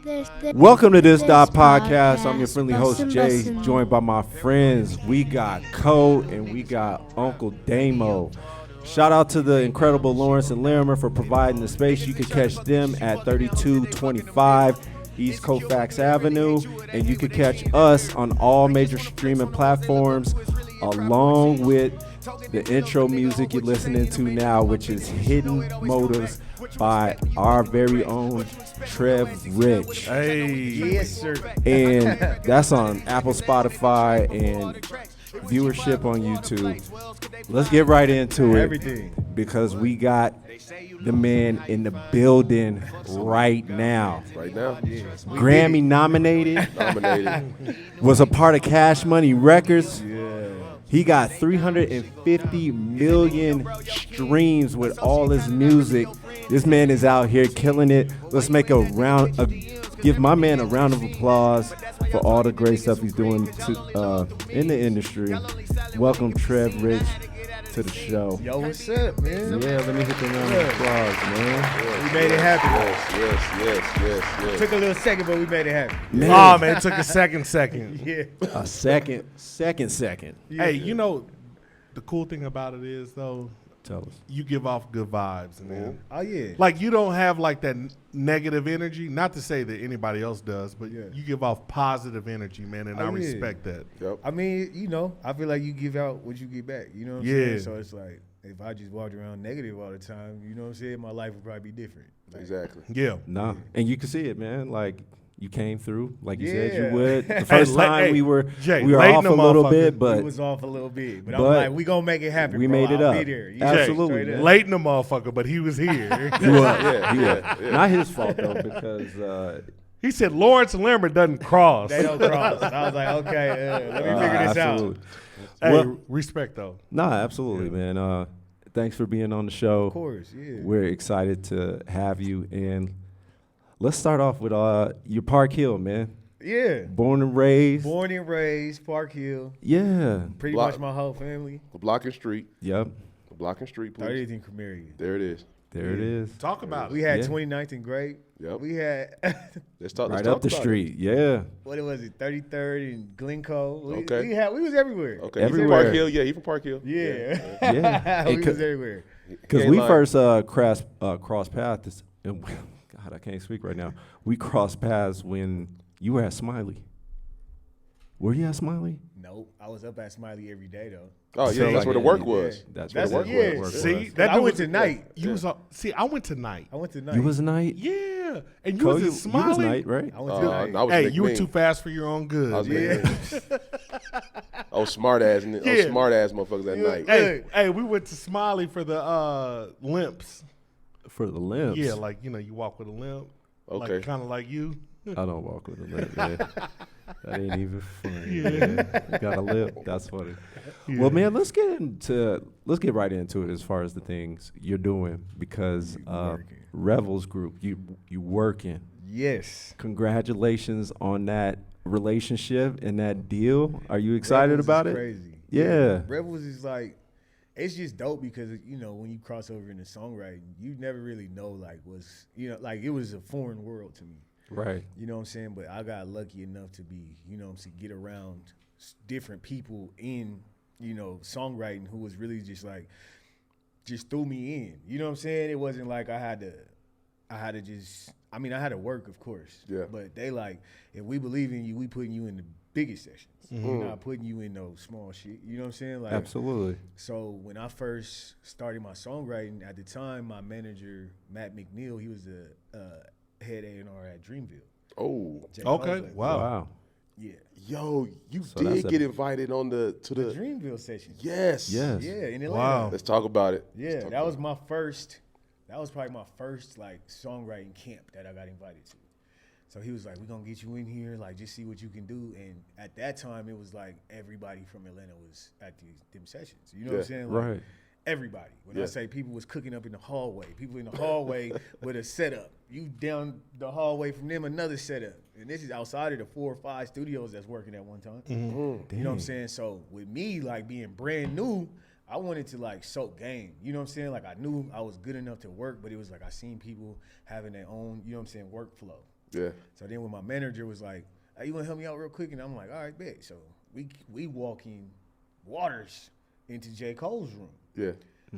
Welcome to this.podcast. I'm your friendly host, Jay, joined by my friends. We got Co and we got Uncle Damo. Shout out to the incredible Lawrence and Larimer for providing the space. You can catch them at 3225 East Colfax Avenue, and you can catch us on all major streaming platforms, along with the intro music you're listening to now, which is Hidden Motives by our very own Trev Rich. Hey. Yes, sir. And that's on Apple, Spotify, and viewership on YouTube. Let's get right into it. Everything. Because we got the man in the building right now. Right now? Yes. Grammy nominated. Was a part of Cash Money Records. Yeah. He got 350 million streams with all his music. This man is out here killing it. Let's make give my man a round of applause for all the great stuff he's doing in the industry. Welcome, Trev Rich, to the show. Yo, what's up, man? Yeah, let me hit the round of applause, man. We made it happen. Yes. Took a little second, but we made it happen. Man. Oh, man, it took a second. Yeah. A second. Yeah. Hey, you know, the cool thing about it is, though, Tell us. you give off good vibes, man. Oh, yeah. Like, you don't have, like, that negative energy. Not to say that anybody else does, but Yeah. you give off positive energy, man, and I respect that. Yep. I mean, you know, I feel like you give out what you get back. You know what I'm saying? So it's like, if I just walked around negative all the time, you know what I'm saying? My life would probably be different. Like, Exactly. Yeah. Nah, and you can see it, man. Like, you came through like you said Yeah. you would. The first time we were Jay, off lighten a them little motherfucker. bit, It but was off a little bit. But I'm but like, we going to make it happen, we bro. made it I'll up. be there. You Absolutely, straight man. up. Late in the motherfucker, but he was here. he was. Yeah. Not his fault though, because He said Lawrence and Larimer doesn't cross. They don't cross. I was like, okay, let me figure this absolutely. out. Hey, Well- respect, though. Nah, absolutely, man. Thanks for being on the show. Of course, yeah. We're excited to have you, and let's start off with your Park Hill, man. Yeah. Born and raised. Born and raised, Park Hill. Yeah. Pretty Block. much my whole family. The block and street. Yep. The block and street, please. 30th and Cremaria. There it is. There it is. Talk about We it. had Yeah. 29th and Great. Yep. We had, Let's talk. Right let's up talk the about street. Yeah. what was it, 33rd and Glencoe. Okay. We was everywhere. It. Okay. Everywhere. He from Park Hill. Yeah, he from Park Hill. Yeah. Yeah. we And was everywhere. Because Can't we lie. first crossed paths, and God, I can't speak right now. We crossed paths when you were at Smiley. Were you at Smiley? Nope. I was up at Smiley every day, though. Oh yeah, So, that's like, where the work was. That's That's where it, the yeah. work was. See, But that I dude went was- to night. You was I went to night. I went to night. You was night? Yeah, and you Co, was in you Smiley. was night, right? I went to night. I was Hey, Nick you were Wing. too fast for your own good. I was Yeah. Nick Wing. Oh, smart ass motherfuckers at night. Hey, we went to Smiley for the limps. For the limbs. Yeah, like you walk with a limp. Okay. Kind of like you. I don't walk with a limp, man. That ain't even funny. Man. You got a lip. That's funny. Well, man, let's get right into it as far as the things you're doing, because working. Revels Group, you working. Yes. Congratulations on that relationship and that deal. Are you excited Rebels about is it? Crazy. Yeah. Rebels is like, it's just dope because, you know, when you cross over into songwriting, you never really know, like, like, it was a foreign world to me. Right. You know what I'm saying? But I got lucky enough to be, you know what I'm saying, get around different people in, you know, songwriting who was really just threw me in. You know what I'm saying? It wasn't like I had to work, of course. Yeah. But they like, if we believe in you, we putting you in the biggest sessions. We're not putting you in no small shit. You know what I'm saying? Like, Absolutely. so when I first started my songwriting, at the time, my manager, Matt McNeil, he was the head A&R at Dreamville. Oh, Jay Okay. Husband. Wow. Yeah. yo, you So that's did get invited on to The the. Dreamville session. Yes. Yes. Yeah, in Atlanta. Wow. Let's talk about it. Yeah, Let's talk that about was my first. That was probably my first like songwriting camp that I got invited to. So he was like, "We're gonna get you in here, like just see what you can do." And at that time, it was like everybody from Atlanta was at them sessions. You know what I'm Yeah, saying? Like, right. Everybody. When I Yeah. say people was cooking up in the hallway, people in the hallway with a setup. You down the hallway from them, another setup. And this is outside of the 4 or 5 studios that's working at one time. You know what I'm saying? So with me, like being brand new, I wanted to like soak game. You know what I'm saying? Like I knew I was good enough to work, but it was like I seen people having their own, you know what I'm saying, workflow. Yeah. So then when my manager was like, hey, you want to help me out real quick? And I'm like, all right, bet. So we walk in Waters into J. Cole's room. Yeah.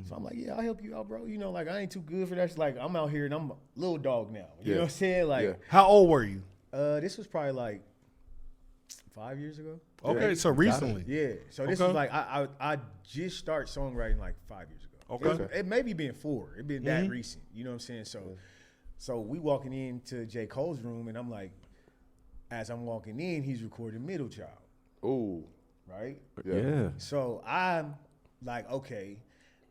So I'm like, yeah, I'll help you out, bro. You know, like, I ain't too good for that. It's like, I'm out here and I'm a little dog now. You know what I'm saying? Like, How old were you? This was probably like 5 years ago. Okay, so recently. Yeah. So this was like, I just started songwriting like 5 years ago. Okay. It maybe been 4. It been that recent. You know what I'm saying? So we walking into J. Cole's room and I'm like, as I'm walking in, he's recording Middle Child. Ooh. Right? Yeah. So I'm like, okay,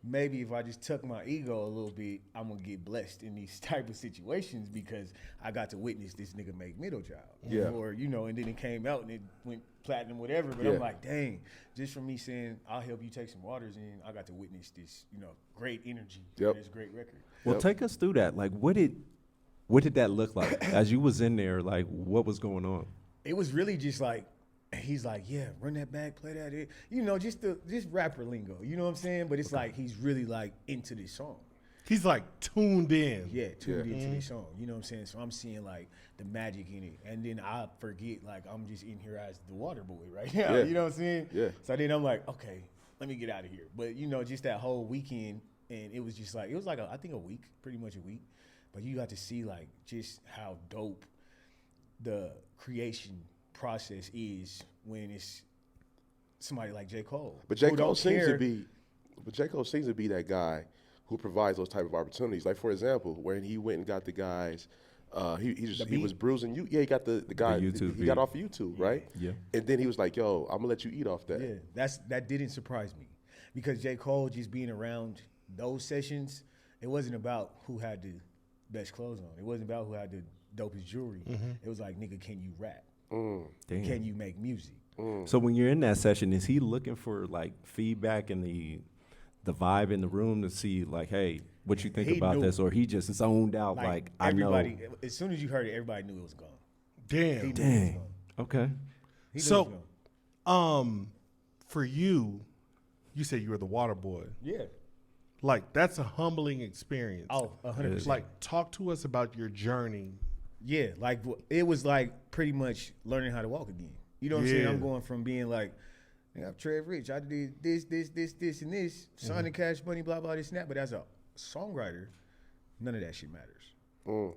maybe if I just tuck my ego a little bit, I'm gonna get blessed in these type of situations because I got to witness this nigga make Middle Child. Yeah. Or, you know, and then it came out and it went platinum, whatever. But I'm like, dang, just from me saying, I'll help you take some waters in, I got to witness this, you know, great energy, this great record. Well, take us through that. Like, what did that look like as you was in there? Like, what was going on? It was really just like, he's like, yeah, run that back, play that. You know, just rapper lingo. You know what I'm saying? But it's like he's really like into this song. He's like tuned in. Yeah, tuned into this song. You know what I'm saying? So I'm seeing like the magic in it. And then I forget like I'm just in here as the water boy right now. Yeah. You know what I'm saying? Yeah. So then I'm like, okay, let me get out of here. But you know, just that whole weekend, and it was just like, it was like I think a week, pretty much a week. But you got to see like just how dope the creation process is when it's somebody like J. Cole. But J. Cole seems to be that guy who provides those type of opportunities. Like, for example, when he went and got the guys, he was bruising you. Yeah, he got the guy. He got off of YouTube, right? Yeah. And then he was like, "Yo, I'm gonna let you eat off that." Yeah, that didn't surprise me because J. Cole just being around those sessions, it wasn't about who had the best clothes on. It wasn't about who had the dopest jewelry. It was like, nigga, can you rap? Can you make music? So when you're in that session, is he looking for like feedback and the vibe in the room to see like, hey, what you think about this? Or he just zoned out like I know. As soon as you heard it, everybody knew it was gone. Damn. Dang. Okay. So, for you said you were the water boy. Yeah. Like, that's a humbling experience. Oh, 100%. Like, talk to us about your journey. Yeah, like it was like pretty much learning how to walk again. You know what I'm saying? I'm going from being like, I'm Trev Rich. I did this, and this. Signing Cash Money, blah, blah, this and that. But as a songwriter, none of that shit matters.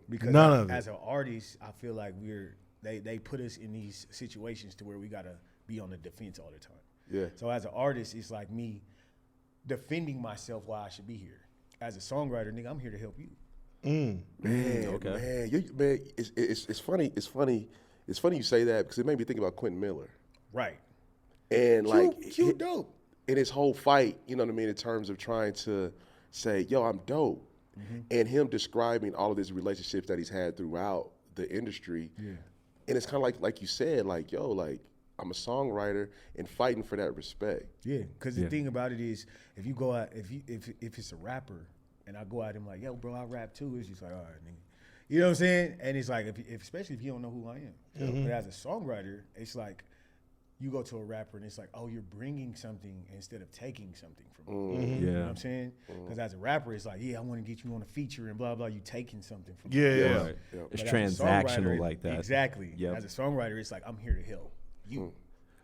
Because as an artist, I feel like they put us in these situations to where we got to be on the defense all the time. Yeah. So as an artist, it's like me defending myself why I should be here. As a songwriter, nigga, I'm here to help you. Man, it's funny you say that because it made me think about Quentin Miller. Right. And like you dope. In his whole fight, you know what I mean, in terms of trying to say, yo, I'm dope. And him describing all of his relationships that he's had throughout the industry. Yeah. And it's kind of like you said, like, yo, like, I'm a songwriter and fighting for that respect. Yeah, because the thing about it is, if you go out, if it's a rapper, and I go out and I'm like, yo, bro, I rap too. It's just like, all right, nigga. You know what I'm saying? And it's like, especially if you don't know who I am. But as a songwriter, it's like, you go to a rapper and it's like, oh, you're bringing something instead of taking something from me. You know what I'm saying? Because as a rapper, it's like, yeah, I want to get you on a feature and blah, blah, you taking something from me. Yeah. Right. It's transactional like that. Exactly. As a songwriter, it's like, I'm here to help you. You know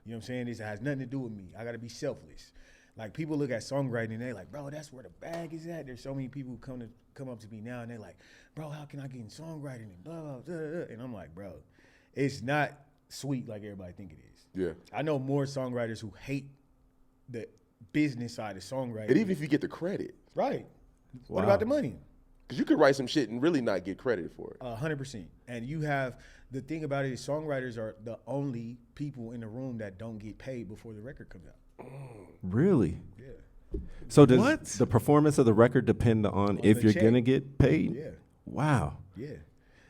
what I'm saying? It has nothing to do with me. I got to be selfless. Like, people look at songwriting and they're like, bro, that's where the bag is at. There's so many people who come up to me now and they're like, bro, how can I get in songwriting and blah, blah, blah, blah. And I'm like, bro, it's not sweet like everybody think it is. Yeah. I know more songwriters who hate the business side of songwriting. And even if you get the credit. Right. What about the money? Because you could write some shit and really not get credit for it. 100%. And you have, the thing about it is songwriters are the only people in the room that don't get paid before the record comes out. Really? Yeah. So does the performance of the record depend on if you're going to get paid? Yeah. Wow. Yeah.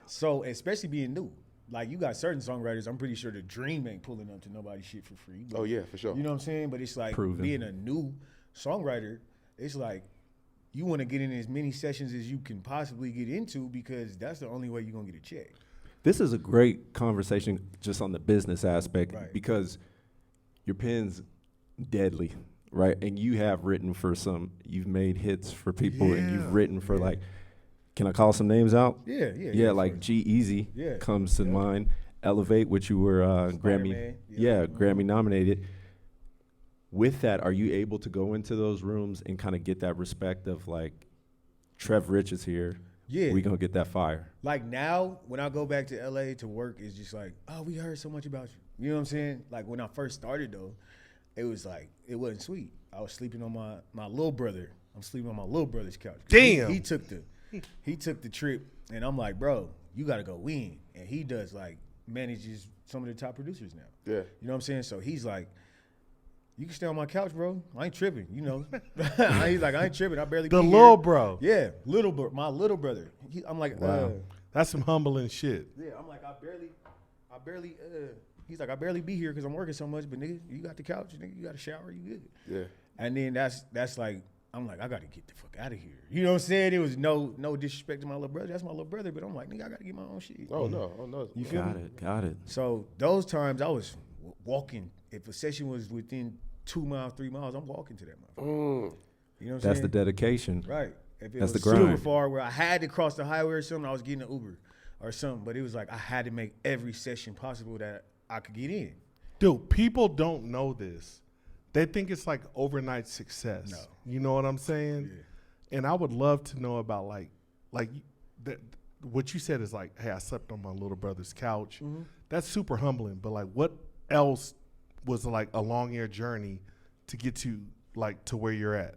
So, especially being new. Like, you got certain songwriters, I'm pretty sure the Dream ain't pulling up to nobody's shit for free. But, oh, yeah, for sure. You know what I'm saying? But it's like, being a new songwriter, it's like, you want to get in as many sessions as you can possibly get into because that's the only way you're going to get a check. This is a great conversation just on the business aspect because your pen's deadly, right? And you have written for you've made hits for people and you've written for like, Can I call some names out? Yeah, Like G-Eazy Yeah. comes to mind. Elevate, which you were Grammy, Spider-Man. Grammy nominated. With that, are you able to go into those rooms and kind of get that respect of like, Trev Rich is here. Yeah. We gonna get that fire. Like now, when I go back to LA to work, it's just like, oh, we heard so much about you. You know what I'm saying? Like when I first started though, it was like, it wasn't sweet. I was sleeping on my little brother. I'm sleeping on my little brother's couch. Damn. He took the trip, and I'm like, bro, you gotta go win. And he does like manages some of the top producers now. Yeah. You know what I'm saying? So he's like, you can stay on my couch, bro. I ain't tripping, you know. He's like, I ain't tripping. I barely The be little here. bro. Yeah, my little brother. I'm like, Wow. That's some humbling shit. yeah, I'm like, I barely, he's like, I barely be here because I'm working so much, but nigga, you got the couch, nigga, you got a shower, you good. Yeah. And then that's like, I'm like, I got to get the fuck out of here. You know what I'm saying? It was no disrespect to my little brother. That's my little brother, but I'm like, nigga, I got to get my own shit. Oh no. You feel me? Got it. So those times I was walking. If a session was within 2 miles, 3 miles, I'm walking to that motherfucker. You know what I'm That's saying? the dedication. Right. If it That's was the grind. super far where I had to cross the highway or something, I was getting an Uber or something. But it was like I had to make every session possible that I could get in. Dude, people don't know this. They think it's like overnight success. No. You know what I'm saying? Yeah. And I would love to know about like what you said is like, hey, I slept on my little brother's couch. Mm-hmm. That's super humbling. But like, what else was like a long air journey to get to like to where you're at?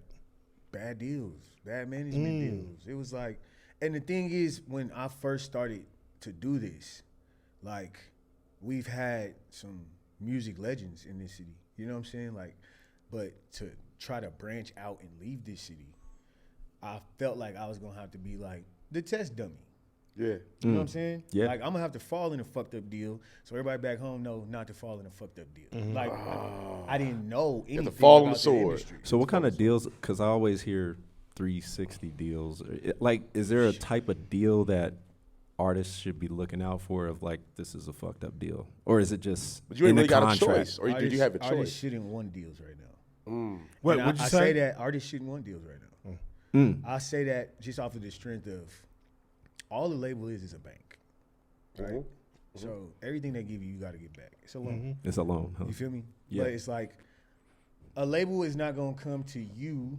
Bad deals, bad management deals. It was like, and the thing is, when I first started to do this, like, we've had some music legends in this city. You know what I'm saying? Like, but to try to branch out and leave this city, I felt like I was gonna have to be like the test dummy. Yeah. You know what I'm saying? Yeah. Like, I'm gonna have to fall in a fucked up deal so everybody back home know not to fall in a fucked up deal. Like, I didn't know anything to fall on about the sword. industry. So what kind of deals? Because I always hear 360 deals. Like, is there a type of deal that artists should be looking out for? Of like, this is a fucked up deal, or is it just? But you ain't in really the got a contract? choice, or did you have a Artists choice? shouldn't want deals right now. What And would you I say? say that artists shouldn't want deals right now. I say that just off of the strength of all the label is a bank. Right? So everything they give you, you got to get back. It's a loan. It's a loan. Huh? You feel me? Yeah. But it's like a label is not going to come to you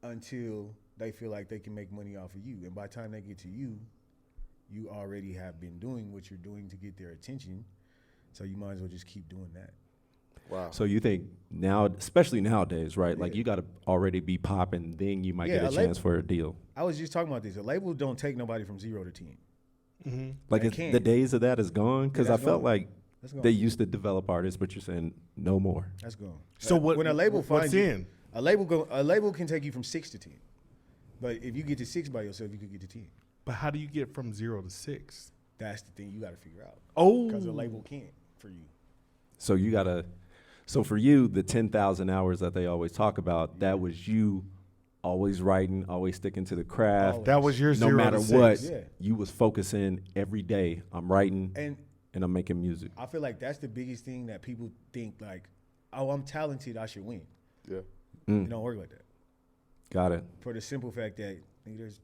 until they feel like they can make money off of you. And by the time they get to you, you already have been doing what you're doing to get their attention. So you might as well just keep doing that. Wow. So you think now, especially nowadays, right? Like, you got to already be popping, then you might Yeah, get a a label- chance for a deal. I was just talking about this. A label don't take nobody from 0 to 10. Like, They it's, can. the days of that is gone. Because I that's felt gone. like That's gone. they used to develop artists, but you're saying no more. That's gone. So what? When a label what's finds you, in? a label can take you from 6 to 10. But if you get to 6 by yourself, you could get to 10. But how do you get from 0 to 6? That's the thing you got to figure out. Oh, Because a label can't for you. So you got to. So for you, the 10,000 hours that they always talk about, that was you always writing, always sticking to the craft. Always. that was your No 0 matter to 6. what, Yeah. you was focusing every day. I'm writing And and I'm making music. I feel like that's the biggest thing that people think, like, oh, I'm talented, I should win. Yeah. It don't work like that. Got it. For the simple fact that nigga, there's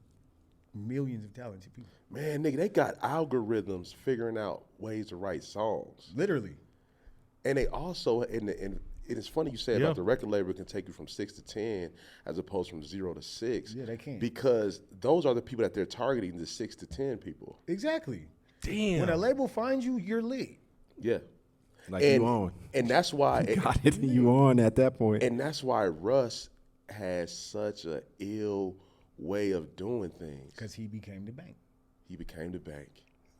millions of talented people. Man, nigga, they got algorithms figuring out ways to write songs. Literally. And they also, and it's funny you said Yeah. about the record label can take you from 6 to 10 as opposed from 0 to 6. Yeah, they can. Because those are the people that they're targeting, the 6 to 10 people. Exactly. Damn. When a label finds you, you're lit. Yeah. Like, and, you on. And that's why, Got it. You on at that point. and that's why Russ has such a ill way of doing things. Because he became the bank. He became the bank.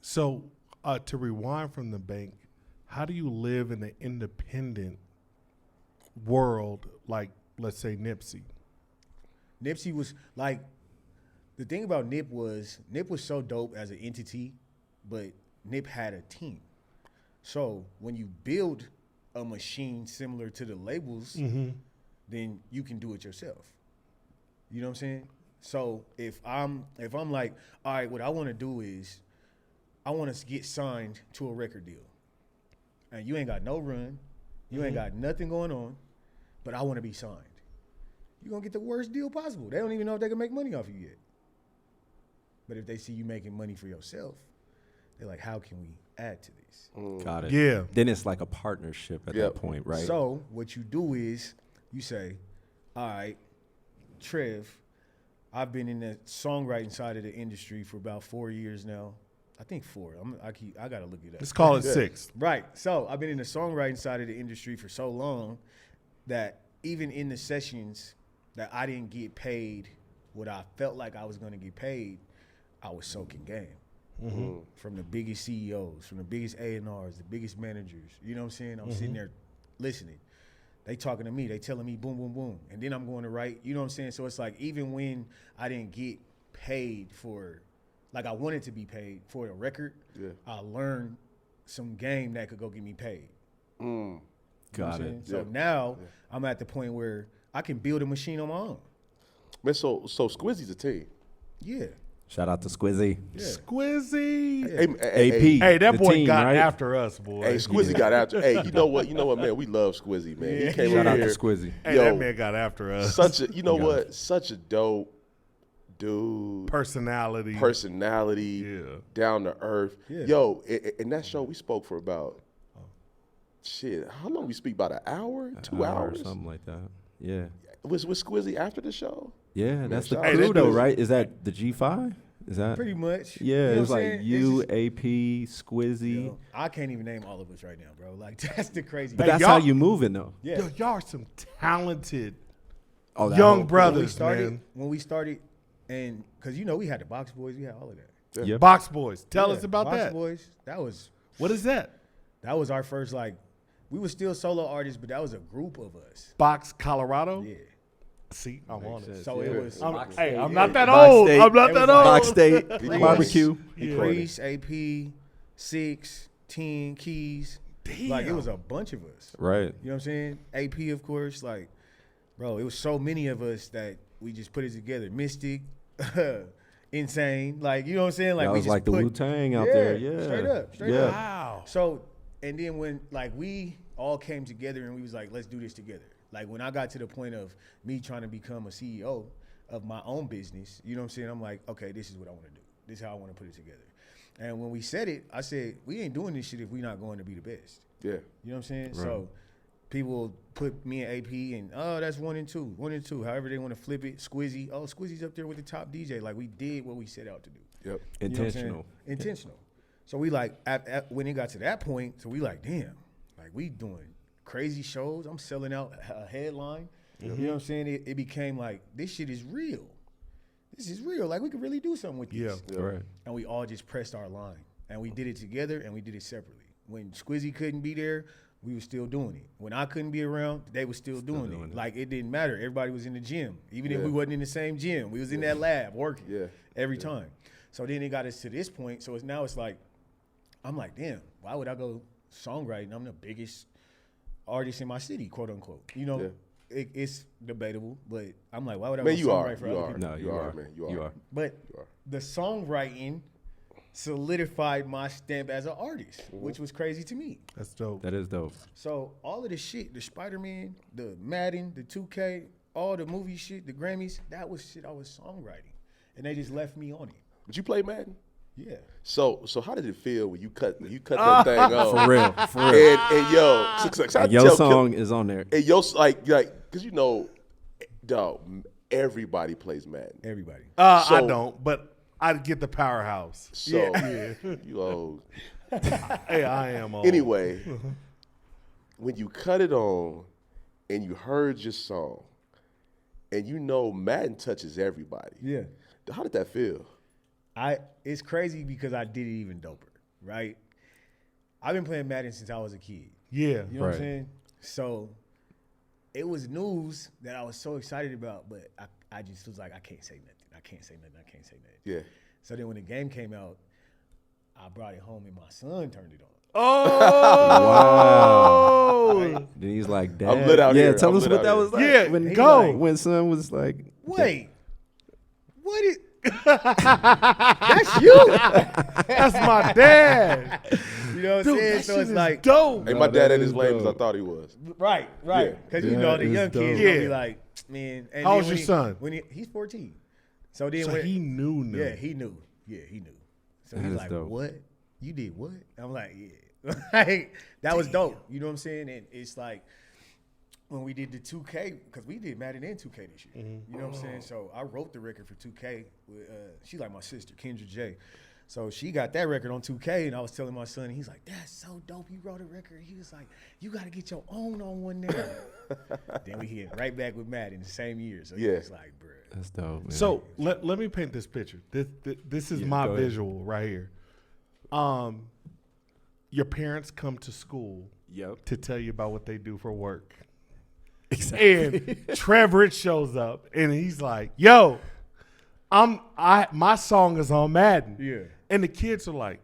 So to rewind from the bank, how do you live in an independent world like, let's say, Nipsey? Nipsey was like, the thing about Nip was so dope as an entity, but Nip had a team. So when you build a machine similar to the labels, then you can do it yourself. You know what I'm saying? So if I'm like, all right, what I want to do is I want to get signed to a record deal. And you ain't got no run, you ain't got nothing going on, but I want to be signed. You're going to get the worst deal possible. They don't even know if they can make money off you yet. But if they see you making money for yourself, they're like, how can we add to this? Got it. Yeah. Then it's like a partnership at that point, right? So what you do is you say, all right, Trev, I've been in the songwriting side of the industry for about 4 years now. I think 4. I gotta look it up. Let's call it 6. Right. So I've been in the songwriting side of the industry for so long that even in the sessions that I didn't get paid what I felt like I was gonna get paid, I was soaking game. From the biggest CEOs, from the biggest A&Rs, the biggest managers. You know what I'm saying? I'm sitting there listening. They talking to me. They telling me boom, boom, boom. And then I'm going to write. You know what I'm saying? So it's like even when I didn't get paid for, like I wanted to be paid for a record, I learned some game that could go get me paid. Got it. So now I'm at the point where I can build a machine on my own. Man, so Squizzy's a team. Yeah. Shout out to Squizzy. Squizzy. AP. Hey, that the boy team, got right? after us, boy. Hey, Squizzy got after. Hey, you know what, man? We love Squizzy, man. He came Shout over out to here. Squizzy. Hey, Yo, that man got after us. Such a, you know what? Such a dope dude. Personality. Personality. Yeah. Down to earth. Yeah. Yo, in that show we spoke for about how long we speak? About an hour? 2 hours? Or something like that. Yeah. Was Squizzy after the show? Yeah, that's the shout out crew to though, Squizzy. right? Is that the G5? Is that Pretty much. Yeah, You know it's what I'm like saying? you, It's AP, Squizzy. just- I can't even name all of us right now, bro. Like that's the crazy. But Hey, that's y'all- how you moving though. Yeah. Yo, y'all are some talented Oh, that young whole- brothers, when man. we started, and because we had the Box Boys, we had all of that. Yep. Box Boys. Tell Yeah, us about Box that. Boys, that was What is that? our first we were still solo artists, but that was a group of us. Box Colorado? Yeah. See, I'm on it. So it was Hey, I'm not that Box old. State. I'm not that old. Box State Priest. barbecue. Yeah. Priest, AP, 6, 10, Keys. Like it Damn. was a bunch of us. Right. You know what I'm saying? AP, of course. Like, bro, it was so many of us that we just put it together. Mystic, Insane. Like, you know what I'm saying? Like That we was just like the put- Wu-Tang out there. Yeah. Straight Yeah. up. Wow. So, and then when we all came together and we was like, let's do this together. Like when I got to the point of me trying to become a CEO of my own business, you know what I'm saying? I'm like, okay, this is what I want to do. This is how I want to put it together. And when we said it, I said, we ain't doing this shit if we're not going to be the best. Yeah. You know what I'm saying? So people put me and AP and, oh, that's 1 and 2, 1 and 2. However they want to flip it. Squizzy, oh, Squizzy's up there with the top DJ. Like we did what we set out to do. Yep. You know what I'm Intentional. saying? Intentional. So we like, when it got to that point, so we like, damn, like we doing crazy shows. I'm selling out a headline. You know what I'm saying? It became like, this shit is real. This is real. Like we could really do something with this. Yeah. Right. And we all just pressed our line. And we did it together and we did it separately. When Squizzy couldn't be there, we were still doing it. When I couldn't be around, they were still doing it. Like it didn't matter. Everybody was in the gym. Even if we wasn't in the same gym, we was in that lab working every time. So then it got us to this point. So it's like, I'm like, damn, why would I go songwriting? I'm the biggest artist in my city, quote unquote. You know, it's debatable, but I'm like, why would I Man, go you are. songwrite for You other are. people? No, You are, man. You are. But the songwriting solidified my stamp as an artist, which was crazy to me. That's dope. That is dope. So all of the shit, the Spider-Man, the Madden, the 2K, all the movie shit, the Grammys, that was shit I was songwriting. And they just left me on it. But you play Madden? Yeah. So how did it feel when you cut that thing off? For real. For real. And yo, so I And your tell song is on there. and yo, like, cause dog, everybody plays Madden. Everybody. I So- don't, but I get the powerhouse. So you old. Hey, I am old. Anyway, when you cut it on and you heard your song, and Madden touches everybody. Yeah. How did that feel? It's crazy because I did it even doper, right? I've been playing Madden since I was a kid. Yeah. You know what Right. I'm saying? So it was news that I was so excited about, but I just was like, I can't say nothing. I can't say nothing. Yeah. So then when the game came out, I brought it home and my son turned it on. Oh. Wow. Then he's like, Dad. I'm lit out yeah, here. tell I'm us lit what out that here. was like. Yeah, when go. When son was like, Wait, what is? That's you. That's my dad. You know what I'm Dude, saying? that So shit it's is like, dope. Hey, my that dad ain't is as lame as I dope. thought he was. right. Yeah. Because Yeah, you know the it's young dope. kids gonna Yeah. be like, man. And How then old's when your son? He's 14. So then So when he knew. yeah, he knew. Yeah, he knew. So That he's is like, dope. what? You did what? I'm like, yeah. Like, that was dope. You know what I'm saying? And it's like, when we did the 2K, because we did Madden and 2K this year. You know what I'm saying? So I wrote the record for 2K. With, she like my sister, Kendra J. So she got that record on 2K, and I was telling my son, he's like, that's so dope. You wrote a record. He was like, you got to get your own on one now. Then we hit right back with Madden the same year. So he was like, bruh. That's dope, man. So let me paint this picture. This is my go ahead. visual right here. Your parents come to school Yep. to tell you about what they do for work. Exactly. And Trev Rich shows up and he's like, yo, my song is on Madden. Yeah. And the kids are like,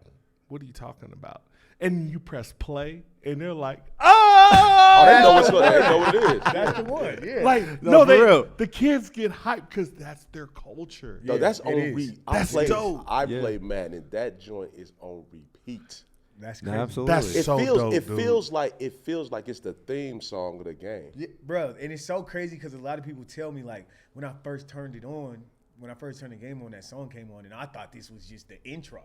what are you talking about? And you press play and they're like, oh, Oh, they know what's going on. They know what it is. That's the one, yeah. like, No, for real. the kids get hyped because that's their culture. No, Yeah, that's it on is. repeat. That's dope. I Yeah. play Madden. That joint is on repeat. That's No, crazy. absolutely. That's It so feels dope, it dude. feels like it's the theme song of the game. Yeah, bro, and it's so crazy because a lot of people tell me, like, when I first turned the game on, that song came on, and I thought this was just the intro.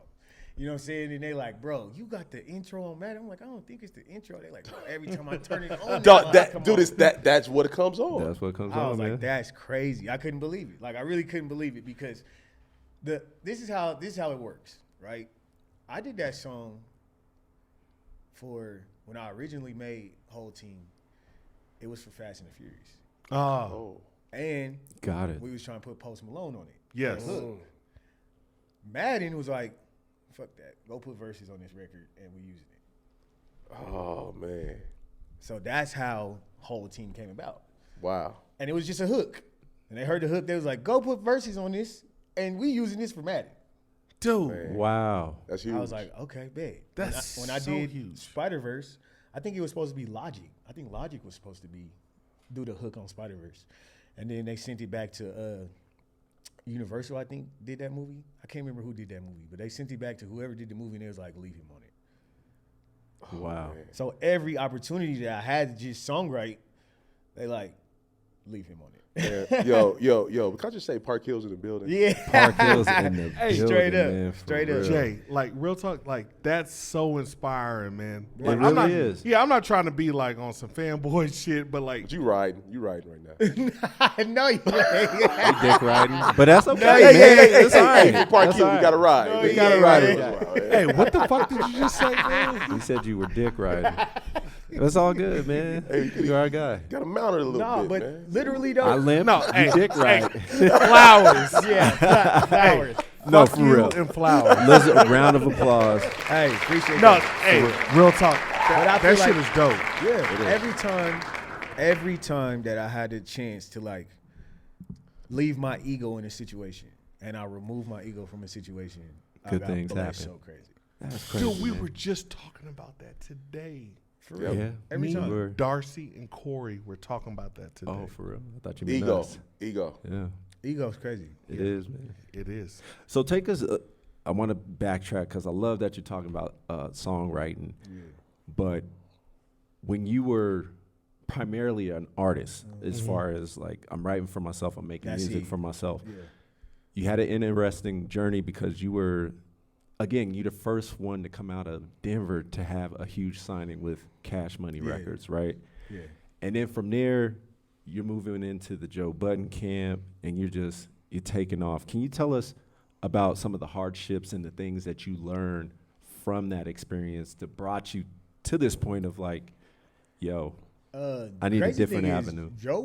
You know what I'm saying? And they like, bro, you got the intro on Madden? I'm like, I don't think it's the intro. They like, bro, every time I turn it on, That's what it comes on. That's what comes I on, was man. like, that's crazy. I couldn't believe it. Like, I really couldn't believe it because this is how it works, right? I did that song for when I originally made Whole Team. It was for Fast and the Furious, Oh, and Got it. we was trying to put Post Malone on it. yes. Look, Madden was like, fuck that. Go put verses on this record, and we using it. Oh man. So that's how Whole Team came about. Wow. And it was just a hook. And they heard the hook. They was like, go put verses on this, and we using this for Madden. Dude, Man. Wow. That's huge. I was like, okay, bet. That's when I so did huge. Spider-Verse, I think it was supposed to be Logic. I think Logic was supposed to do the hook on Spider-Verse. And then they sent it back to Universal, I think, did that movie. I can't remember who did that movie, but they sent it back to whoever did the movie, and they was like, leave him on it. Wow. So every opportunity that I had to just songwrite, they like, leave him on it. Yeah. Yo, can I just say Park Hill's in the building? Yeah. Park Hill's in the Hey, building, straight up, man, for straight up. real. Jay, like real talk, like that's so inspiring, man. Like, really I'm not, is. Yeah, I'm not trying to be like on some fanboy shit, but like, But you riding right now. I know you ain't. Dick riding. But that's okay, No, man. Hey, It's all right. Park That's Hill, all we right. gotta ride. No, We yeah, gotta ride. man. hey, what the fuck did you just say, man? He said you were dick riding. That's all good, man. You're our guy. Gotta mount it a little No, bit, but man. literally though. I limp. No, you hey, dick ride. Flowers. Yeah, flowers. No, Fuck for you real. and flowers. Listen, a round of applause. Hey, appreciate No, that. hey, real talk. But I That feel shit like- is dope. Yeah, every time that I had the chance to like leave my ego in a situation and I remove my ego from a situation, Good I got things blessed happen. so crazy. That's crazy. Dude, we man. were just talking about that today. For real. Yeah. Every Me, time. We're- Darcy, and Corey were talking about that today. Oh, for real. I thought you meant Ego. us. Ego. Yeah, Ego's crazy. it is, man. It is. So take us. I want to backtrack because I love that you're talking about songwriting. Yeah. But when you were primarily an artist, as far as like I'm writing for myself, I'm making That's music it. for myself. Yeah. You had an interesting journey because you were, again, you the first one to come out of Denver to have a huge signing with Cash Money Yeah. Records, right? Yeah. And then from there, you're moving into the Joe Budden camp, and you're taking off. Can you tell us about some of the hardships and the things that you learned from that experience that brought you to this point of like, yo, I need a Crazy different thing is, avenue. Joe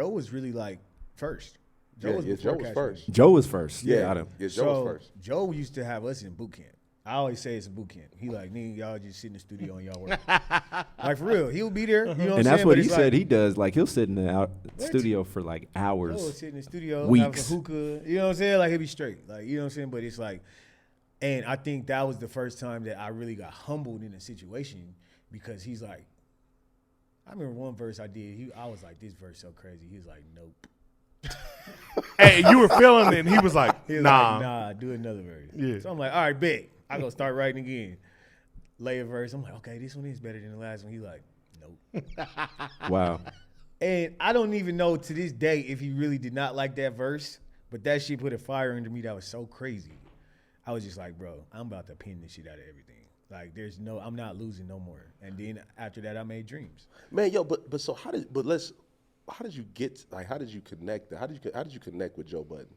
was really like first. Yeah, was Joe before was Cash first. Money. Joe was first. Yeah, Got him. yeah, Joe was first. Joe used to have us in boot camp. I always say it's a boot camp. He like, nigga, y'all just sit in the studio and y'all work. Like for real, he'll be there. You know what I'm And that's saying? what But he it's said like, he does. Like he'll sit in the What? studio for like Joe hours. will sit in the studio, Weeks. have a hookah. You know what I'm saying? Like he'll be straight. Like you know what I'm saying? But it's like, and I think that was the first time that I really got humbled in a situation because he's like, I remember one verse I did. I was like, this verse so crazy. He was like, nope. Hey, you were feeling it, and he was like, He was nah. like, nah, do another verse. Yeah. So I'm like, all right, bet. I go start writing again. Lay a verse. I'm like, okay, this one is better than the last one. He like, nope. Wow. And I don't even know to this day if he really did not like that verse, but that shit put a fire under me that was so crazy. I was just like, bro, I'm about to pin this shit out of everything. Like, I'm not losing no more. And then after that, I made Dreams. Man, yo, but how did you connect? How did you connect with Joe Budden?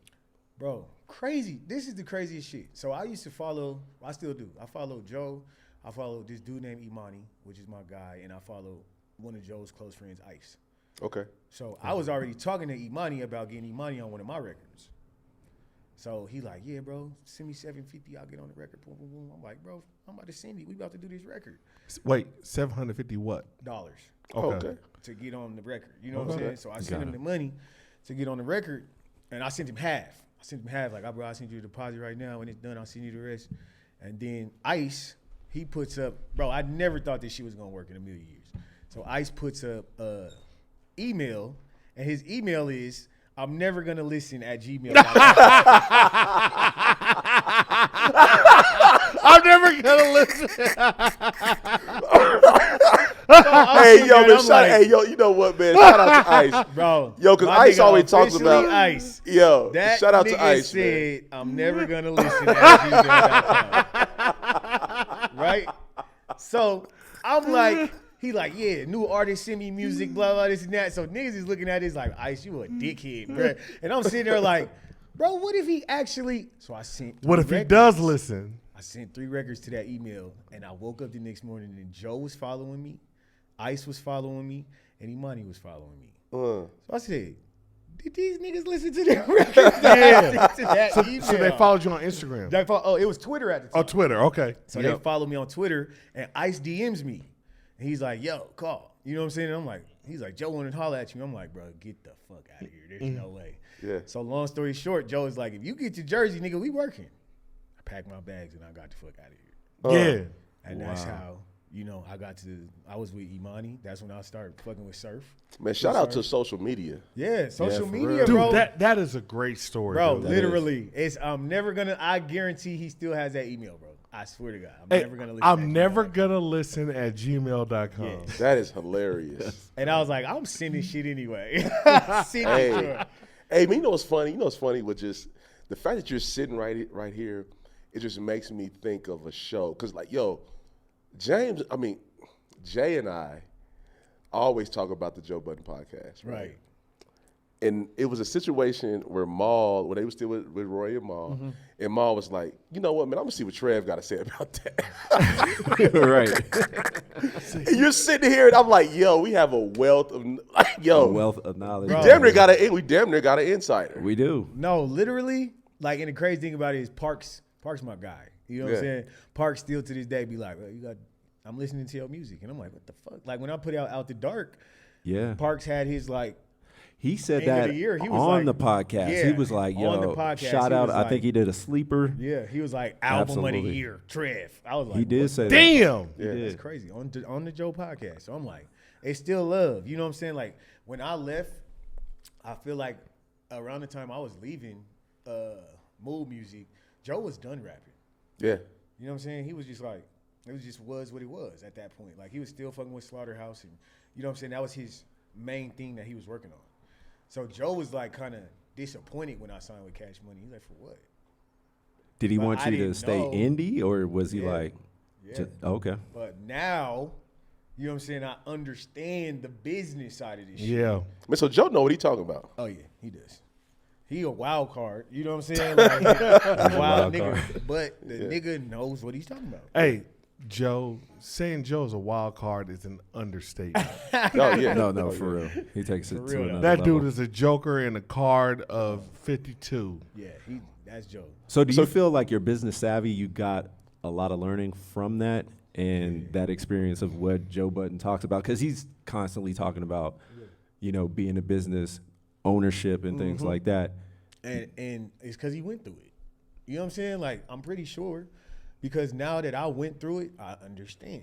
Bro, crazy. This is the craziest shit. So I used to follow, I still do. I follow Joe. I follow this dude named Imani, which is my guy, and I follow one of Joe's close friends, Ice. Okay. So I was already talking to Imani about getting Imani on one of my records. So he like, yeah, bro, send me $750, I'll get on the record. Boom, boom, boom. I'm like, bro, I'm about to send it. We about to do this record. Wait, $750 what? Dollars. Okay. To get on the record. You know what I'm saying? So I sent him the money to get on the record, and I sent him half. Like, bro, I send you the deposit right now. When it's done, I'll send you the rest. And then Ice, he puts up, bro, I never thought this shit was going to work in a million years. So Ice puts up email, and his email is, I'm never going to listen at gmail.com. I'm never going to listen. You know what, man? Shout out to Ice. Bro. Yo, because Ice always talks about Ice. Yo, that shout out to Ice, said, man. I'm never going to listen at gmail.com. Right? So I'm like, he like, yeah, new artist send me music, blah, blah, this and that. So niggas is looking at this like, Ice, you a dickhead, bro. And I'm sitting there like, bro, what if he actually, so I sent What if he does listen? I sent 3 records to that email, and I woke up the next morning and Joe was following me, Ice was following me, and Imani was following me. So I said, did these niggas listen to their records? To that email? So they followed you on Instagram? It was Twitter at the time. Oh, Twitter, okay. So they followed me on Twitter, and Ice DMs me. And he's like, yo, call. You know what I'm saying? And I'm like, he's like, Joe wanted to holler at you. I'm like, bro, get the fuck out of here. There's no way. Yeah. So long story short, Joe is like, if you get to Jersey, nigga, we working. I packed my bags and I got the fuck out of here. Yeah. And that's how, I was with Imani. That's when I started fucking with Surf. Man, shout out to social media. Yeah, social for media, real. Dude, bro. that is a great story. Bro, dude. literally. I guarantee he still has that email, bro. I swear to God. I'm never going to listen at gmail.com. Yeah. That is hilarious. And I was like, I'm sending shit anyway. Hey, man, you know what's funny? You know what's funny with just the fact that you're sitting right here, it just makes me think of a show. Because, like, yo, Jay and I always talk about the Joe Budden podcast. Right. And it was a situation where Maul, when they were still with Roy and Maul, and Maul was like, you know what, man, I'm going to see what Trev got to say about that. Right. And you're sitting here, and I'm like, yo, we have a wealth of, knowledge. We damn near got an insider. We do. No, literally, like, and the crazy thing about it is Parks my guy. You know what I'm saying? Parks still to this day be like, well, I'm listening to your music. And I'm like, what the fuck? Like, when I put out the Dark, Parks had his, like, he said end of that the year, he was on like, the podcast. yeah, He was like, yo, on the podcast, shout he out. was I like- think he did a sleeper. yeah, he was like, album of the Absolutely. year, Trev. I was like, He did what say the- that. Damn. Yeah. That's crazy. On the Joe podcast. So I'm like, it's still love. You know what I'm saying? Like, when I left, I feel like around the time I was leaving Mood Music, Joe was done rapping. Yeah. You know what I'm saying? He was just like, it was what it was at that point. Like, he was still fucking with Slaughterhouse, and you know what I'm saying? That was his main thing that he was working on. So Joe was like kind of disappointed when I signed with Cash Money. He's like, for what? Did he But want I you to didn't stay know. indie, or was he Yeah. like, Yeah. okay? But now, you know what I'm saying? I understand the business side of this shit. Yeah. Man, so Joe know what he talking about. Oh yeah, he does. He a wild card. You know what I'm saying? Like, a wild nigga. card. But the nigga knows what he's talking about. Hey, Joe, saying Joe's a wild card is an understatement. Oh, yeah. No, for real. He takes it For to real, another That level. dude is a joker and a card of 52. Yeah, that's Joe. So do you feel like you're business savvy? You got a lot of learning from that and that experience of what Joe Budden talks about? Because he's constantly talking about, being a business, ownership, and things like that. And it's because he went through it. You know what I'm saying? Like, I'm pretty sure, because now that I went through it, I understand.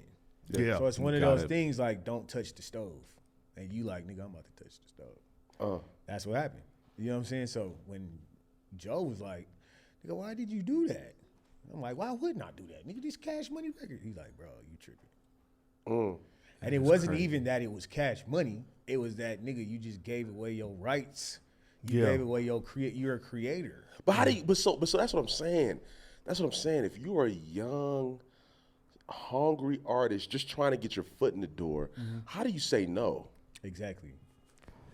Yeah. So it's one of Got those it. things like, don't touch the stove. And you like, nigga, I'm about to touch the stove. That's what happened. You know what I'm saying? So when Joe was like, nigga, why did you do that? I'm like, why wouldn't I do that? Nigga, this Cash Money record. He's like, bro, you tripping. And it wasn't even that it was Cash Money. It was that, nigga, you just gave away your rights. You gave away you're a creator. But how do you? But so that's what I'm saying. that's what I'm saying. If you are a young, hungry artist just trying to get your foot in the door, how do you say no? Exactly.